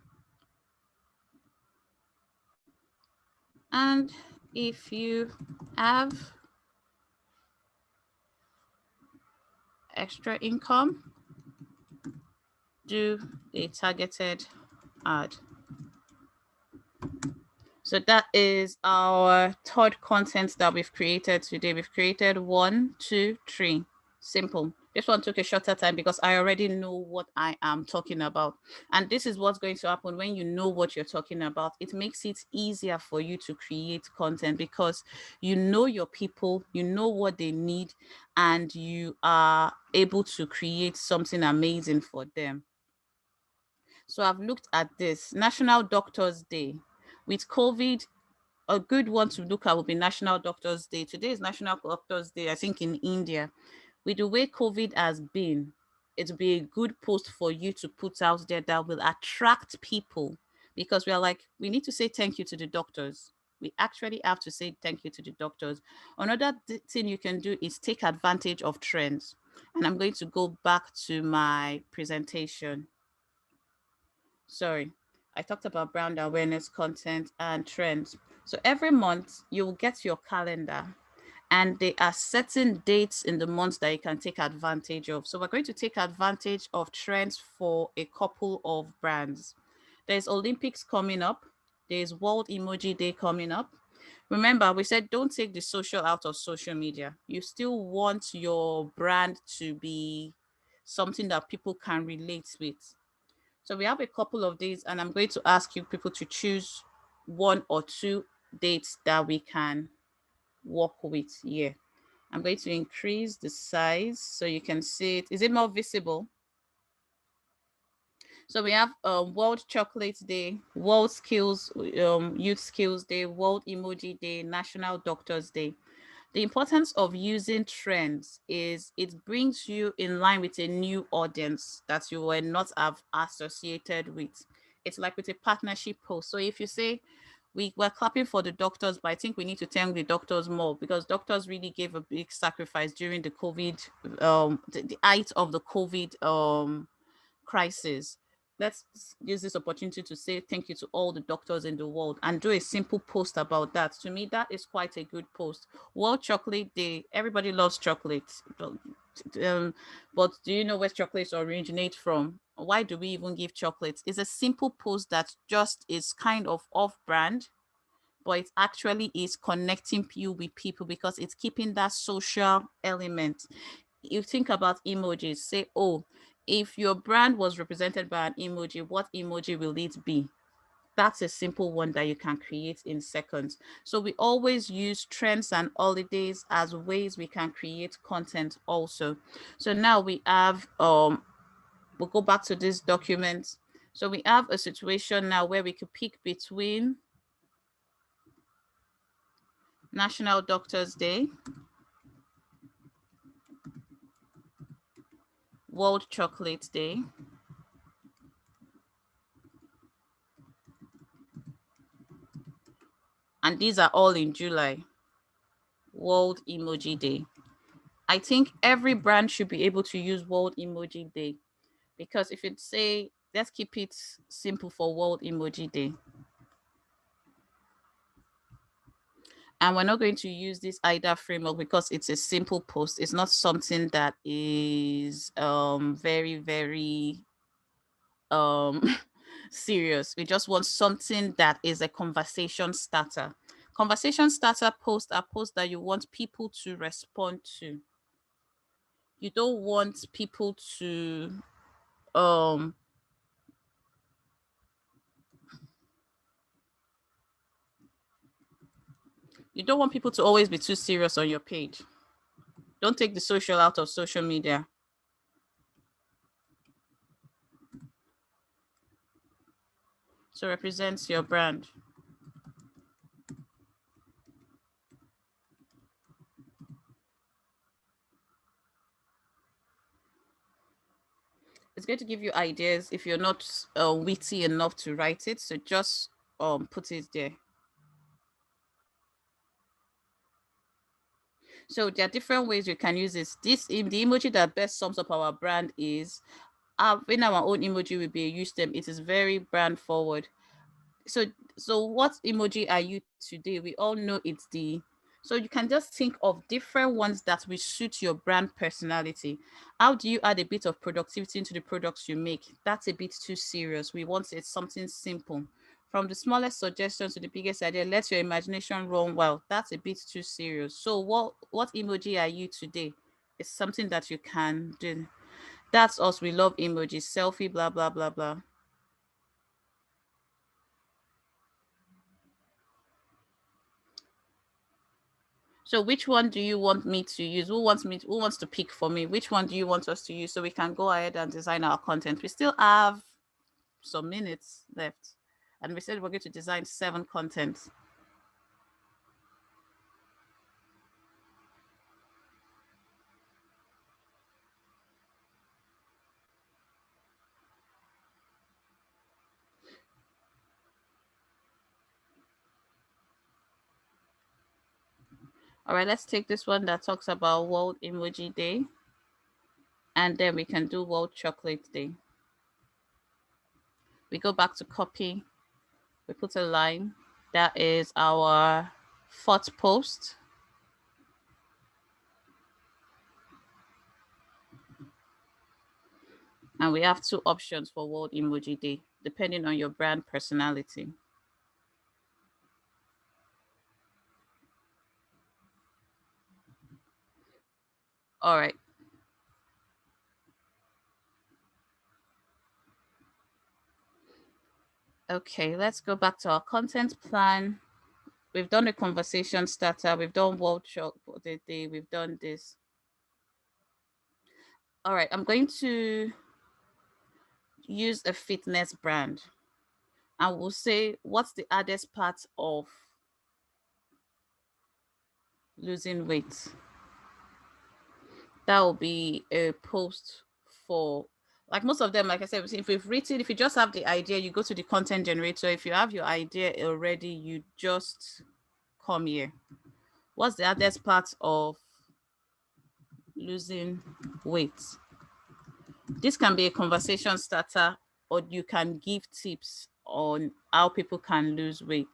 And if you have extra income, do a targeted ad. So that is our third content that we've created today. We've created 1, 2, 3. Simple. This one took a shorter time because I already know what I am talking about. And this is what's going to happen when you know what you're talking about. It makes it easier for you to create content because you know your people, you know what they need, and you are able to create something amazing for them. So I've looked at this National Doctors Day. With COVID, a good one to look at will be National Doctors Day. Today is National Doctors Day, I think, in India. With the way COVID has been, it'll be a good post for you to put out there that will attract people because we are like, we need to say thank you to the doctors. We actually have to say thank you to the doctors. Another thing you can do is take advantage of trends. And I'm going to go back to my presentation. Sorry, I talked about brand awareness, content, and trends. So every month you will get your calendar, and there are certain dates in the month that you can take advantage of. So we're going to take advantage of trends for a couple of brands. There's Olympics coming up. There's World Emoji Day coming up. Remember, we said don't take the social out of social media. You still want your brand to be something that people can relate with. So we have a couple of days, and I'm going to ask you people to choose one or two dates that we can work with here. I'm going to increase the size so you can see it. Is it more visible? So we have World Chocolate Day, World Skills, Youth Skills Day, World Emoji Day, National Doctors Day. The importance of using trends is it brings you in line with a new audience that you were not have associated with. It's like with a partnership post. So if you say we're clapping for the doctors, but I think we need to thank the doctors more because doctors really gave a big sacrifice during the COVID, the height of the COVID crisis. Let's use this opportunity to say thank you to all the doctors in the world and do a simple post about that. To me, that is quite a good post. World Chocolate Day. Everybody loves chocolate. But do you know where chocolates originate from? Why do we even give chocolates? It's a simple post that just is kind of off brand, but it actually is connecting you with people because it's keeping that social element. You think about emojis, say, oh, if your brand was represented by an emoji, what emoji will it be? That's a simple one that you can create in seconds. So we always use trends and holidays as ways we can create content also. So now we have we'll go back to this document. So we have a situation now where we could pick between National Doctors Day, World Chocolate Day, and these are all in July. World Emoji Day. I think every brand should be able to use World Emoji Day because if it say, let's keep it simple for World Emoji Day. And we're not going to use this IDA framework because it's a simple post. It's not something that is very, very serious. We just want something that is a conversation starter. Conversation starter posts are posts that you want people to respond to. You don't want people to um you don't want people to always be too serious on your page. Don't take the social out of social media. So represents your brand. It's going to give you ideas if you're not witty enough to write it. So just put it there. So there are different ways you can use this. This in the emoji that best sums up our brand is having our own emoji will be a use them. It is very brand forward. So what emoji are you today? We all know it's the so you can just think of different ones that will suit your brand personality. How do you add a bit of productivity into the products you make? That's a bit too serious. We want it something simple. From the smallest suggestion to the biggest idea, let your imagination run wild. That's a bit too serious. So what emoji are you today? It's something that you can do. That's us. We love emojis. Selfie, blah, blah, blah, blah. So which one do you want me to use? Who wants to pick for me? Which one do you want us to use so we can go ahead and design our content? We still have some minutes left. And we said we're going to design 7 contents. All right, let's take this one that talks about World Emoji Day. And then we can do World Chocolate Day. We go back to copy. We put a line. That is our 4th post. And we have 2 options for World Emoji Day, depending on your brand personality. All right. Okay, let's go back to our content plan. We've done a conversation starter. We've done World Chocolate Day. We've done this. All right, I'm going to use a fitness brand. And we'll say, what's the hardest part of losing weight? That will be a post for, like most of them, like I said, if you just have the idea, you go to the content generator. If you have your idea already, you just come here. What's the hardest part of losing weight? This can be a conversation starter, or you can give tips on how people can lose weight.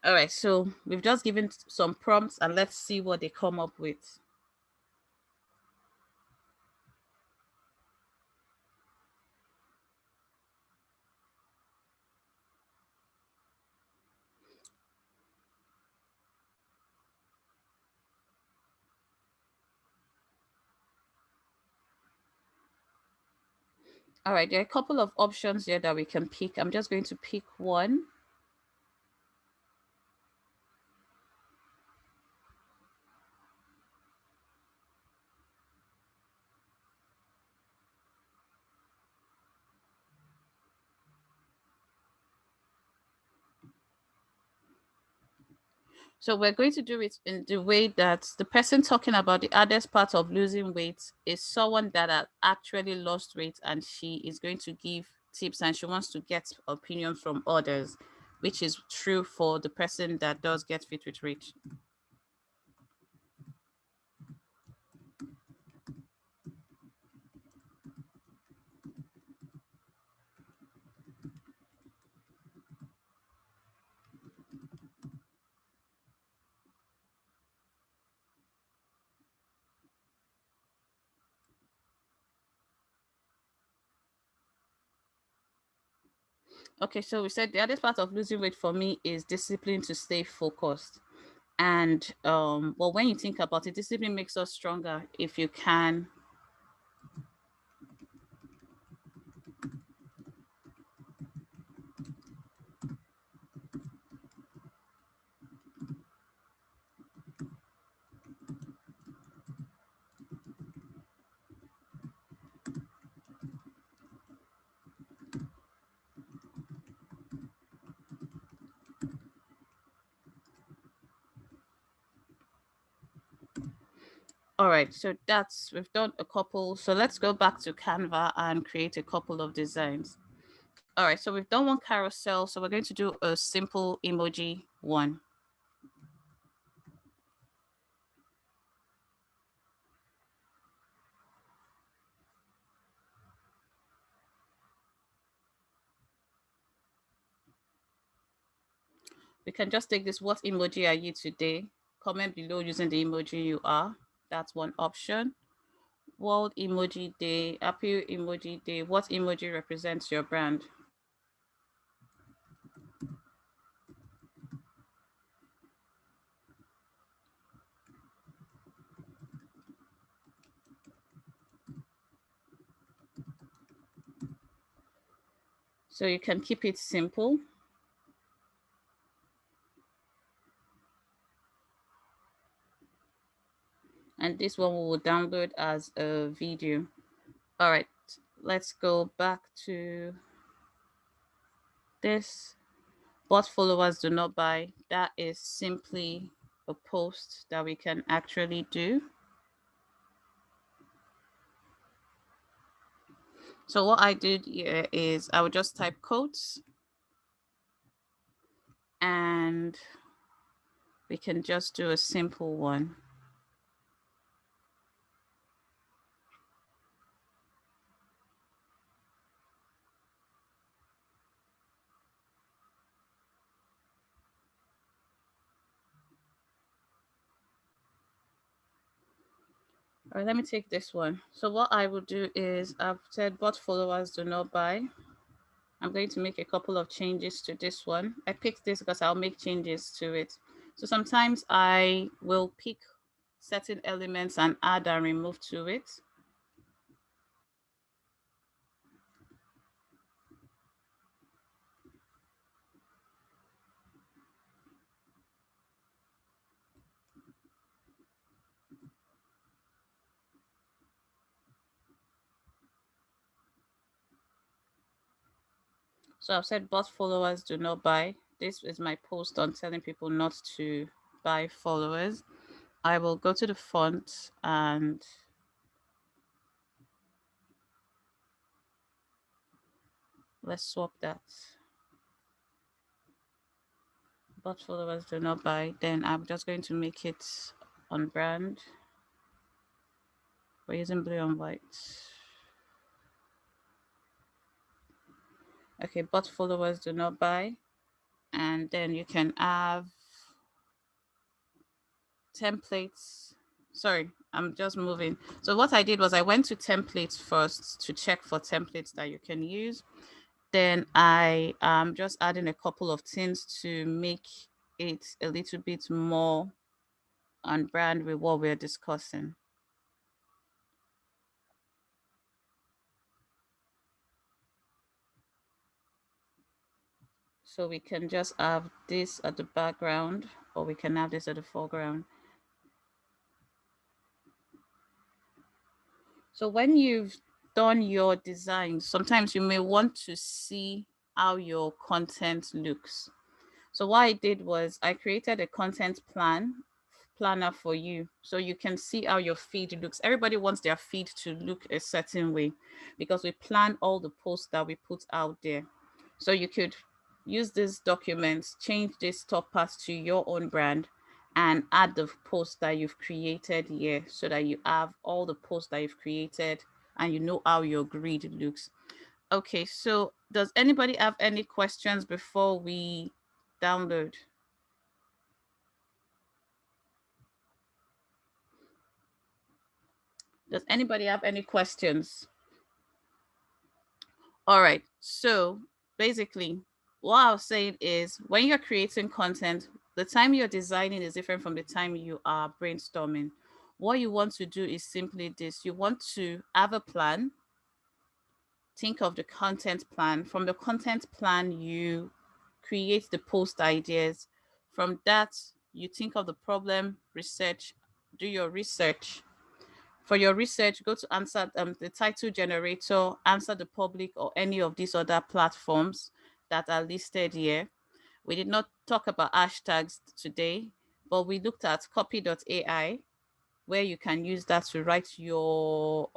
All right, so we've just given some prompts and let's see what they come up with. All right, there are a couple of options here that we can pick. I'm just going to pick one. So we're going to do it in the way that the person talking about the hardest part of losing weight is someone that has actually lost weight, and she is going to give tips and she wants to get opinions from others, which is true for the person that does Get Fit with Rich. Okay, so we said the hardest part of losing weight for me is discipline to stay focused. And well, when you think about it, discipline makes us stronger if you can. All right, so we've done a couple. So let's go back to Canva and create a couple of designs. All right, so we've done one carousel. So we're going to do a simple emoji one. We can just take this, what emoji are you today? Comment below using the emoji you are. That's one option. World Emoji Day, Happy Emoji Day. What emoji represents your brand? So you can keep it simple. And this one we will download as a video. All right, let's go back to this. What followers do not buy. That is simply a post that we can actually do. So what I did here is I would just type quotes and we can just do a simple one. All right, let me take this one. So what I will do is I've said what followers do not buy. I'm going to make a couple of changes to this one. I picked this because I'll make changes to it. So sometimes I will pick certain elements and add and remove to it. So I've said bot followers do not buy. This is my post on telling people not to buy followers. I will go to the font and let's swap that. Bot followers do not buy. Then I'm just going to make it on brand. We're using blue and white. Okay, bot followers do not buy. And then you can have templates. Sorry, I'm just moving. So what I did was I went to templates first to check for templates that you can use. Then I am just adding a couple of things to make it a little bit more on brand with what we're discussing. So we can just have this at the background, or we can have this at the foreground. So when you've done your design, sometimes you may want to see how your content looks. So what I did was I created a content planner for you so you can see how your feed looks. Everybody wants their feed to look a certain way because we plan all the posts that we put out there. So you could use these documents, change this top part to your own brand and add the post that you've created here so that you have all the posts that you've created and you know how your grid looks. Okay, so does anybody have any questions before we download? Does anybody have any questions? All right, so basically what I was saying is when you're creating content, the time you're designing is different from the time you are brainstorming. What you want to do is simply this. You want to have a plan, think of the content plan. From the content plan, you create the post ideas. From that, you think of the problem, research, do your research. For your research, go to answer the title generator, answer the public, or any of these other platforms that are listed here. We did not talk about hashtags today, but we looked at copy.ai, where you can use that to write your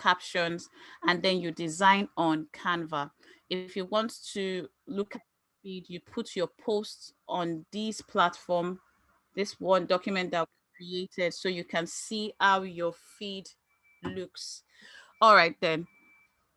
captions, and then you design on Canva. If you want to look at feed, you put your posts on this platform, this one document that we created, so you can see how your feed looks. All right then.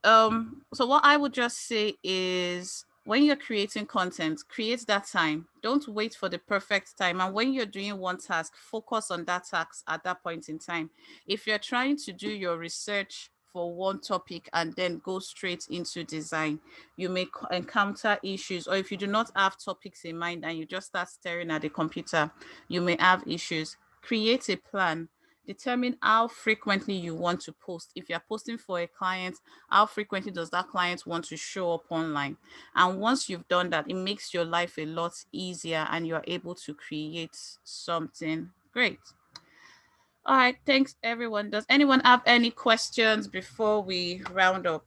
So what I would just say is when you're creating content, create that time. Don't wait for the perfect time. And when you're doing one task, focus on that task at that point in time. If you're trying to do your research for one topic and then go straight into design, you may encounter issues. Or if you do not have topics in mind and you just start staring at the computer, you may have issues. Create a plan. Determine how frequently you want to post. If you're posting for a client, how frequently does that client want to show up online? And once you've done that, it makes your life a lot easier and you're able to create something great. All right, thanks everyone. Does anyone have any questions before we round up?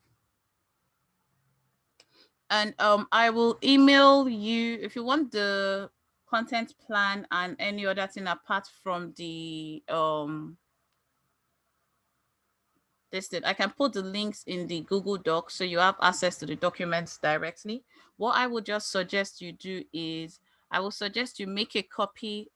And I will email you if you want the content plan and any other thing apart from the listed. I can put the links in the Google Doc so you have access to the documents directly. What I would just suggest you do is I will suggest you make a copy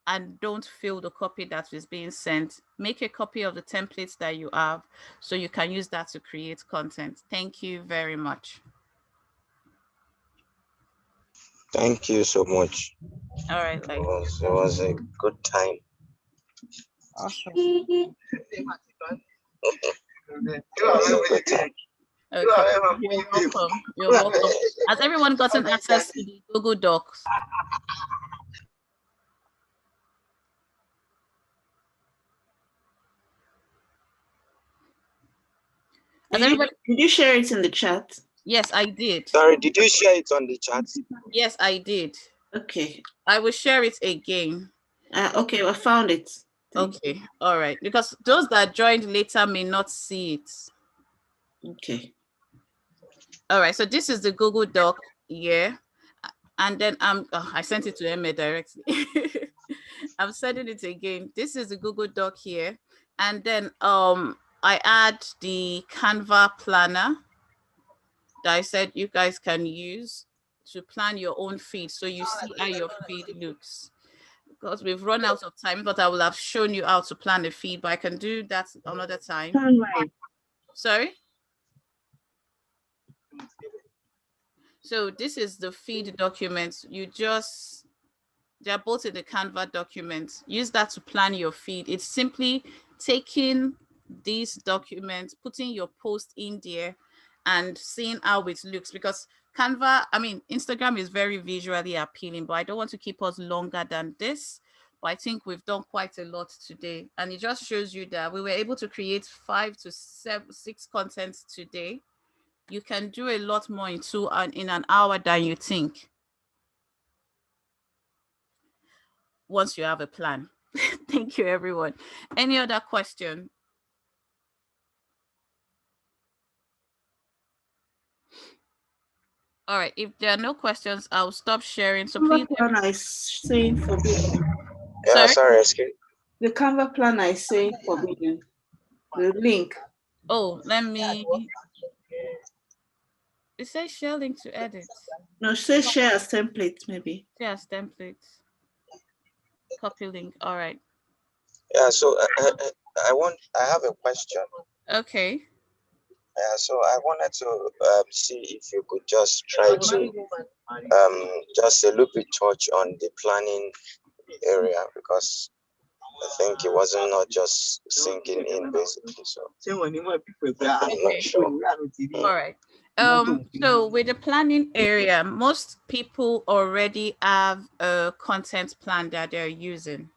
and don't fill the copy that is being sent. Make a copy of the templates that you have so you can use that to create content. Thank you very much. Thank you so much. All right. It was a good time. Awesome. Okay. You're welcome. You're welcome. Has everyone gotten access to the Google Docs? Did you share it in the chat? Yes, I did. Sorry, did you share it on the chat? Yes, I did. Okay. I will share it again. Okay, I found it. Okay, all right. Because those that joined later may not see it. Okay. All right, so this is the Google Doc here. And then I sent it to Emma directly. I'm sending it again. This is the Google Doc here. And then I add the Canva planner that I said you guys can use to plan your own feed so you see how your feed looks. Because we've run out of time, but I will have shown you how to plan a feed, but I can do that another time. Sorry? So this is the feed document. They're both in the Canva document. Use that to plan your feed. It's simply taking these documents, putting your post in there and seeing how it looks, because Instagram is very visually appealing, but I don't want to keep us longer than this. But I think we've done quite a lot today. And it just shows you that we were able to create 5 to 6 contents today. You can do a lot more in an hour than you think once you have a plan. Thank you, everyone. Any other question? All right, if there are no questions, I'll stop sharing. So please. Planner is saying forbidden. Yeah, sorry, excuse. The Canva planner is saying forbidden. The link. Oh, let me. It says share link to edit. No, say share as template, maybe. Share as template. Copy link. All right. Yeah, so I have a question. Okay. Yeah, so I wanted to see if you could just try to just a little bit touch on the planning area, because I think it wasn't not just sinking in basically. So I'm not sure. All right. So with the planning area, most people already have a content plan that they're using.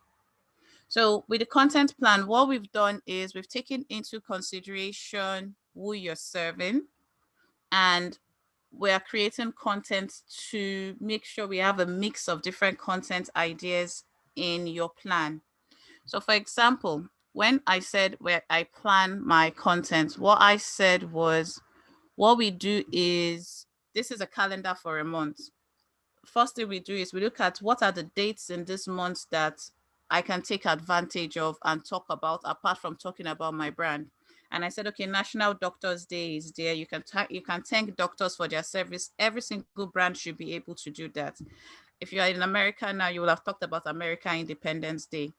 So with the content plan, what we've done is we've taken into consideration who you're serving, and we're creating content to make sure we have a mix of different content ideas in your plan. So for example, when I said where I plan my content, what I said was what we do is this is a calendar for a month. First thing we do is we look at what are the dates in this month that I can take advantage of and talk about apart from talking about my brand. And I said, okay, National Doctors Day is there. You can thank doctors for their service. Every single brand should be able to do that. If you are in America now, you will have talked about American Independence Day.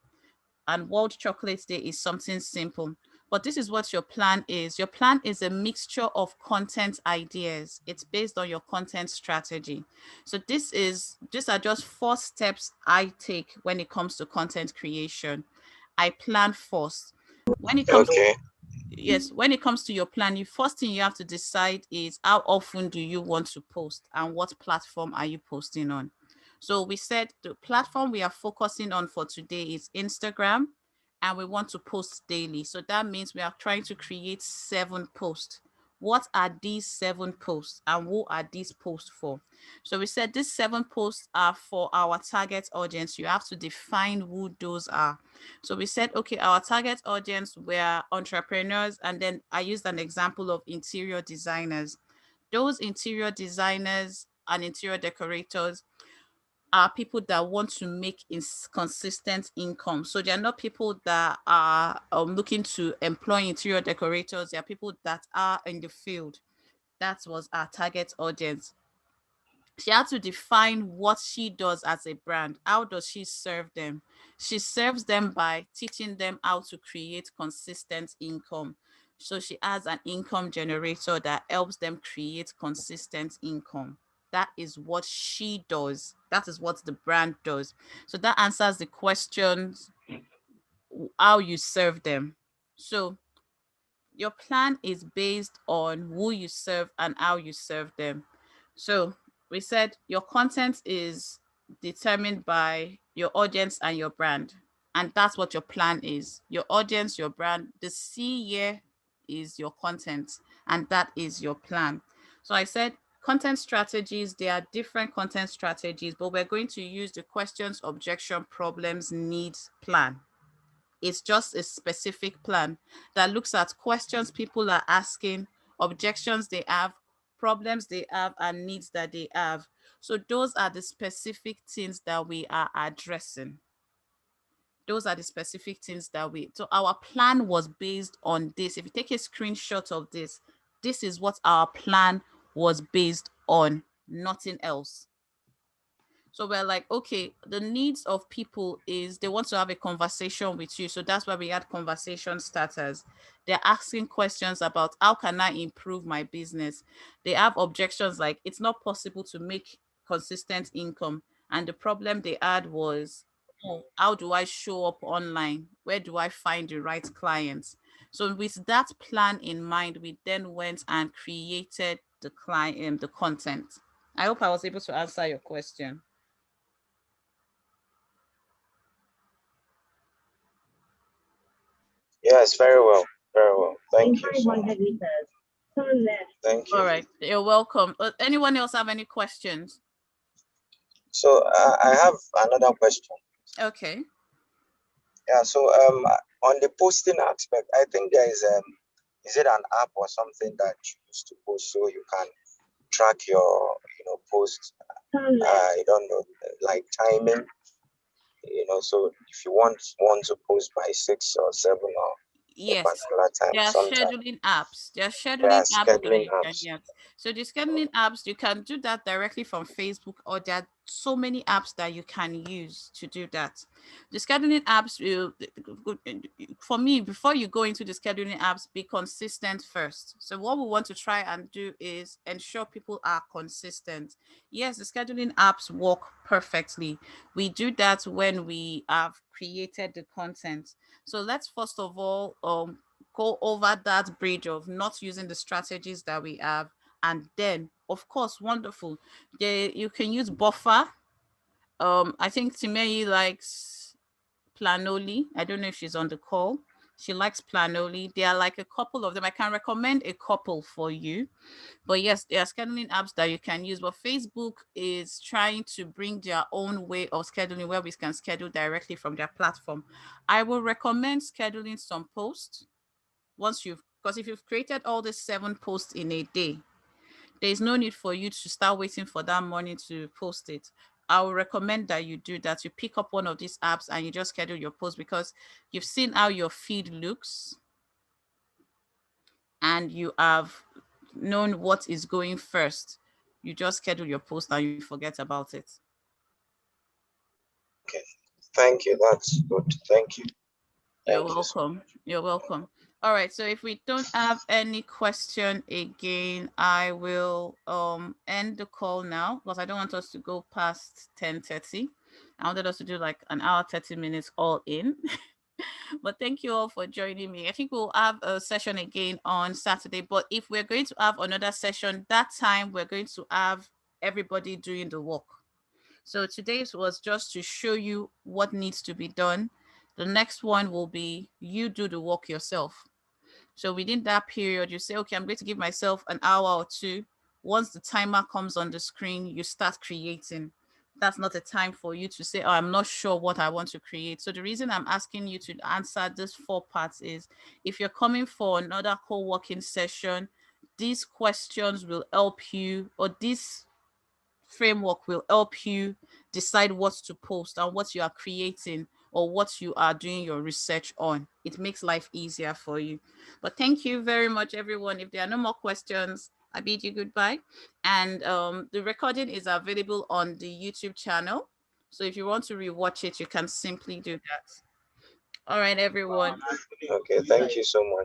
And World Chocolate Day is something simple. But this is what your plan is. Your plan is a mixture of content ideas. It's based on your content strategy. So these are just 4 steps I take when it comes to content creation. I plan first. When it comes Okay. Yes, when it comes to your plan, the first thing you have to decide is how often do you want to post and what platform are you posting on. So we said the platform we are focusing on for today is Instagram, and we want to post daily. So that means we are trying to create 7 posts. What are these 7 posts and who are these posts for? So we said these 7 posts are for our target audience. You have to define who those are. So we said, okay, our target audience were entrepreneurs, and then I used an example of interior designers. Those interior designers and interior decorators are people that want to make consistent income. So they're not people that are looking to employ interior decorators. They are people that are in the field. That was our target audience. She had to define what she does as a brand. How does she serve them? She serves them by teaching them how to create consistent income. So she has an income generator that helps them create consistent income. That is what she does. That is what the brand does. So that answers the questions how you serve them. So your plan is based on who you serve and how you serve them. So we said your content is determined by your audience and your brand. And that's what your plan is. Your audience, your brand. The C here is your content, and that is your plan. So I said content strategies, there are different content strategies, but we're going to use the questions, objection, problems, needs, plan. It's just a specific plan that looks at questions people are asking, objections they have, problems they have, and needs that they have. So those are the specific things that we are addressing. Those are the specific things that so our plan was based on this. If you take a screenshot of this, this is what our plan was based on, nothing else. So we're like, okay, the needs of people is they want to have a conversation with you. So that's why we had conversation starters. They're asking questions about how can I improve my business? They have objections like it's not possible to make consistent income. And the problem they had was, oh, how do I show up online? Where do I find the right clients? So with that plan in mind, we then went and created the client, the content. I hope I was able to answer your question. Yes, very well. Very well. Thank you so much. Thank you. All right, you're welcome. Anyone else have any questions? So I have another question. Okay. Yeah. So on the posting aspect, I think there is it an app or something that you use to post so you can track your posts? I don't know, like timing. So if you want one to post by 6 or 7 or a Yes, particular time, there are sometime. scheduling apps. There are There are scheduling apps that scheduling you can apps. use. So the scheduling apps, you can do that directly from Facebook, or there are so many apps that you can use to do that. The scheduling apps will, for me, before you go into the scheduling apps, be consistent first. So what we want to try and do is ensure people are consistent. Yes, the scheduling apps work perfectly. We do that when we have created the content. So let's first of all go over that bridge of not using the strategies that we have. And then, of course, wonderful. You can use Buffer. I think Timei likes Planoli. I don't know if she's on the call. She likes Planoli. There are like a couple of them. I can recommend a couple for you. But yes, there are scheduling apps that you can use. But Facebook is trying to bring their own way of scheduling where we can schedule directly from their platform. I will recommend scheduling some posts because if you've created all the 7 posts in a day, there's no need for you to start waiting for that morning to post it. I would recommend that you do that. You pick up one of these apps and you just schedule your post, because you've seen how your feed looks and you have known what is going first. You just schedule your post and you forget about it. Okay. Thank you. That's good. Thank you. You're Thank you so welcome. You're welcome. All right, so if we don't have any question again, I will end the call now because I don't want us to go past 10:30. I wanted us to do like an hour, 30 minutes all in. But thank you all for joining me. I think we'll have a session again on Saturday. But if we're going to have another session, that time we're going to have everybody doing the work. So today's was just to show you what needs to be done. The next one will be you do the work yourself. So within that period, you say, okay, I'm going to give myself an hour or two. Once the timer comes on the screen, you start creating. That's not a time for you to say, oh, I'm not sure what I want to create. So the reason I'm asking you to answer these 4 parts is if you're coming for another co-working session, these questions will help you, or this framework will help you decide what to post and what you are creating or what you are doing your research on. It makes life easier for you. But thank you very much, everyone. If there are no more questions, I bid you goodbye. And the recording is available on the YouTube channel. So if you want to rewatch it, you can simply do that. All right, everyone. Okay, thank you so much.